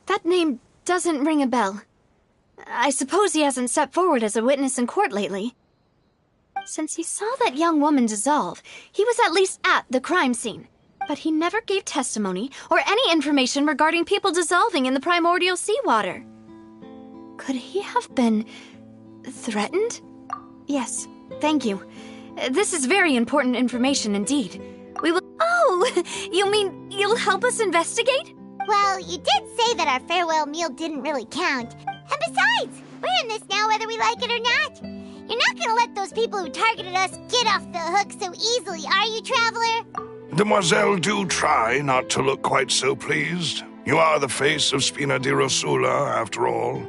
That name doesn't ring a bell. I suppose he hasn't stepped forward as a witness in court lately. Since he saw that young woman dissolve, he was at least at the crime scene. But he never gave testimony or any information regarding people dissolving in the primordial seawater. Could he have been threatened? Yes, thank you. This is very important information indeed. We will— Oh, you mean you'll help us investigate? Well, you did say that our farewell meal didn't really count. And besides, we're in this now whether we like it or not. You're not gonna let those people who targeted us get off the hook so easily, are you, Traveler? Demoiselle, do try not to look quite so pleased. You are the face of Spina di Rosula, after all.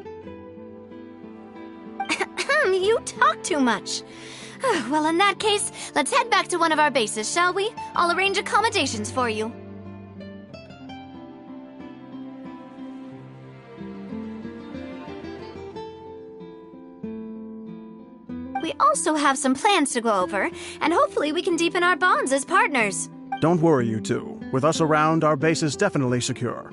You talk too much. Well, in that case, let's head back to one of our bases, shall we? I'll arrange accommodations for you. We also have some plans to go over, and hopefully we can deepen our bonds as partners. Don't worry, you two. With us around, our base is definitely secure.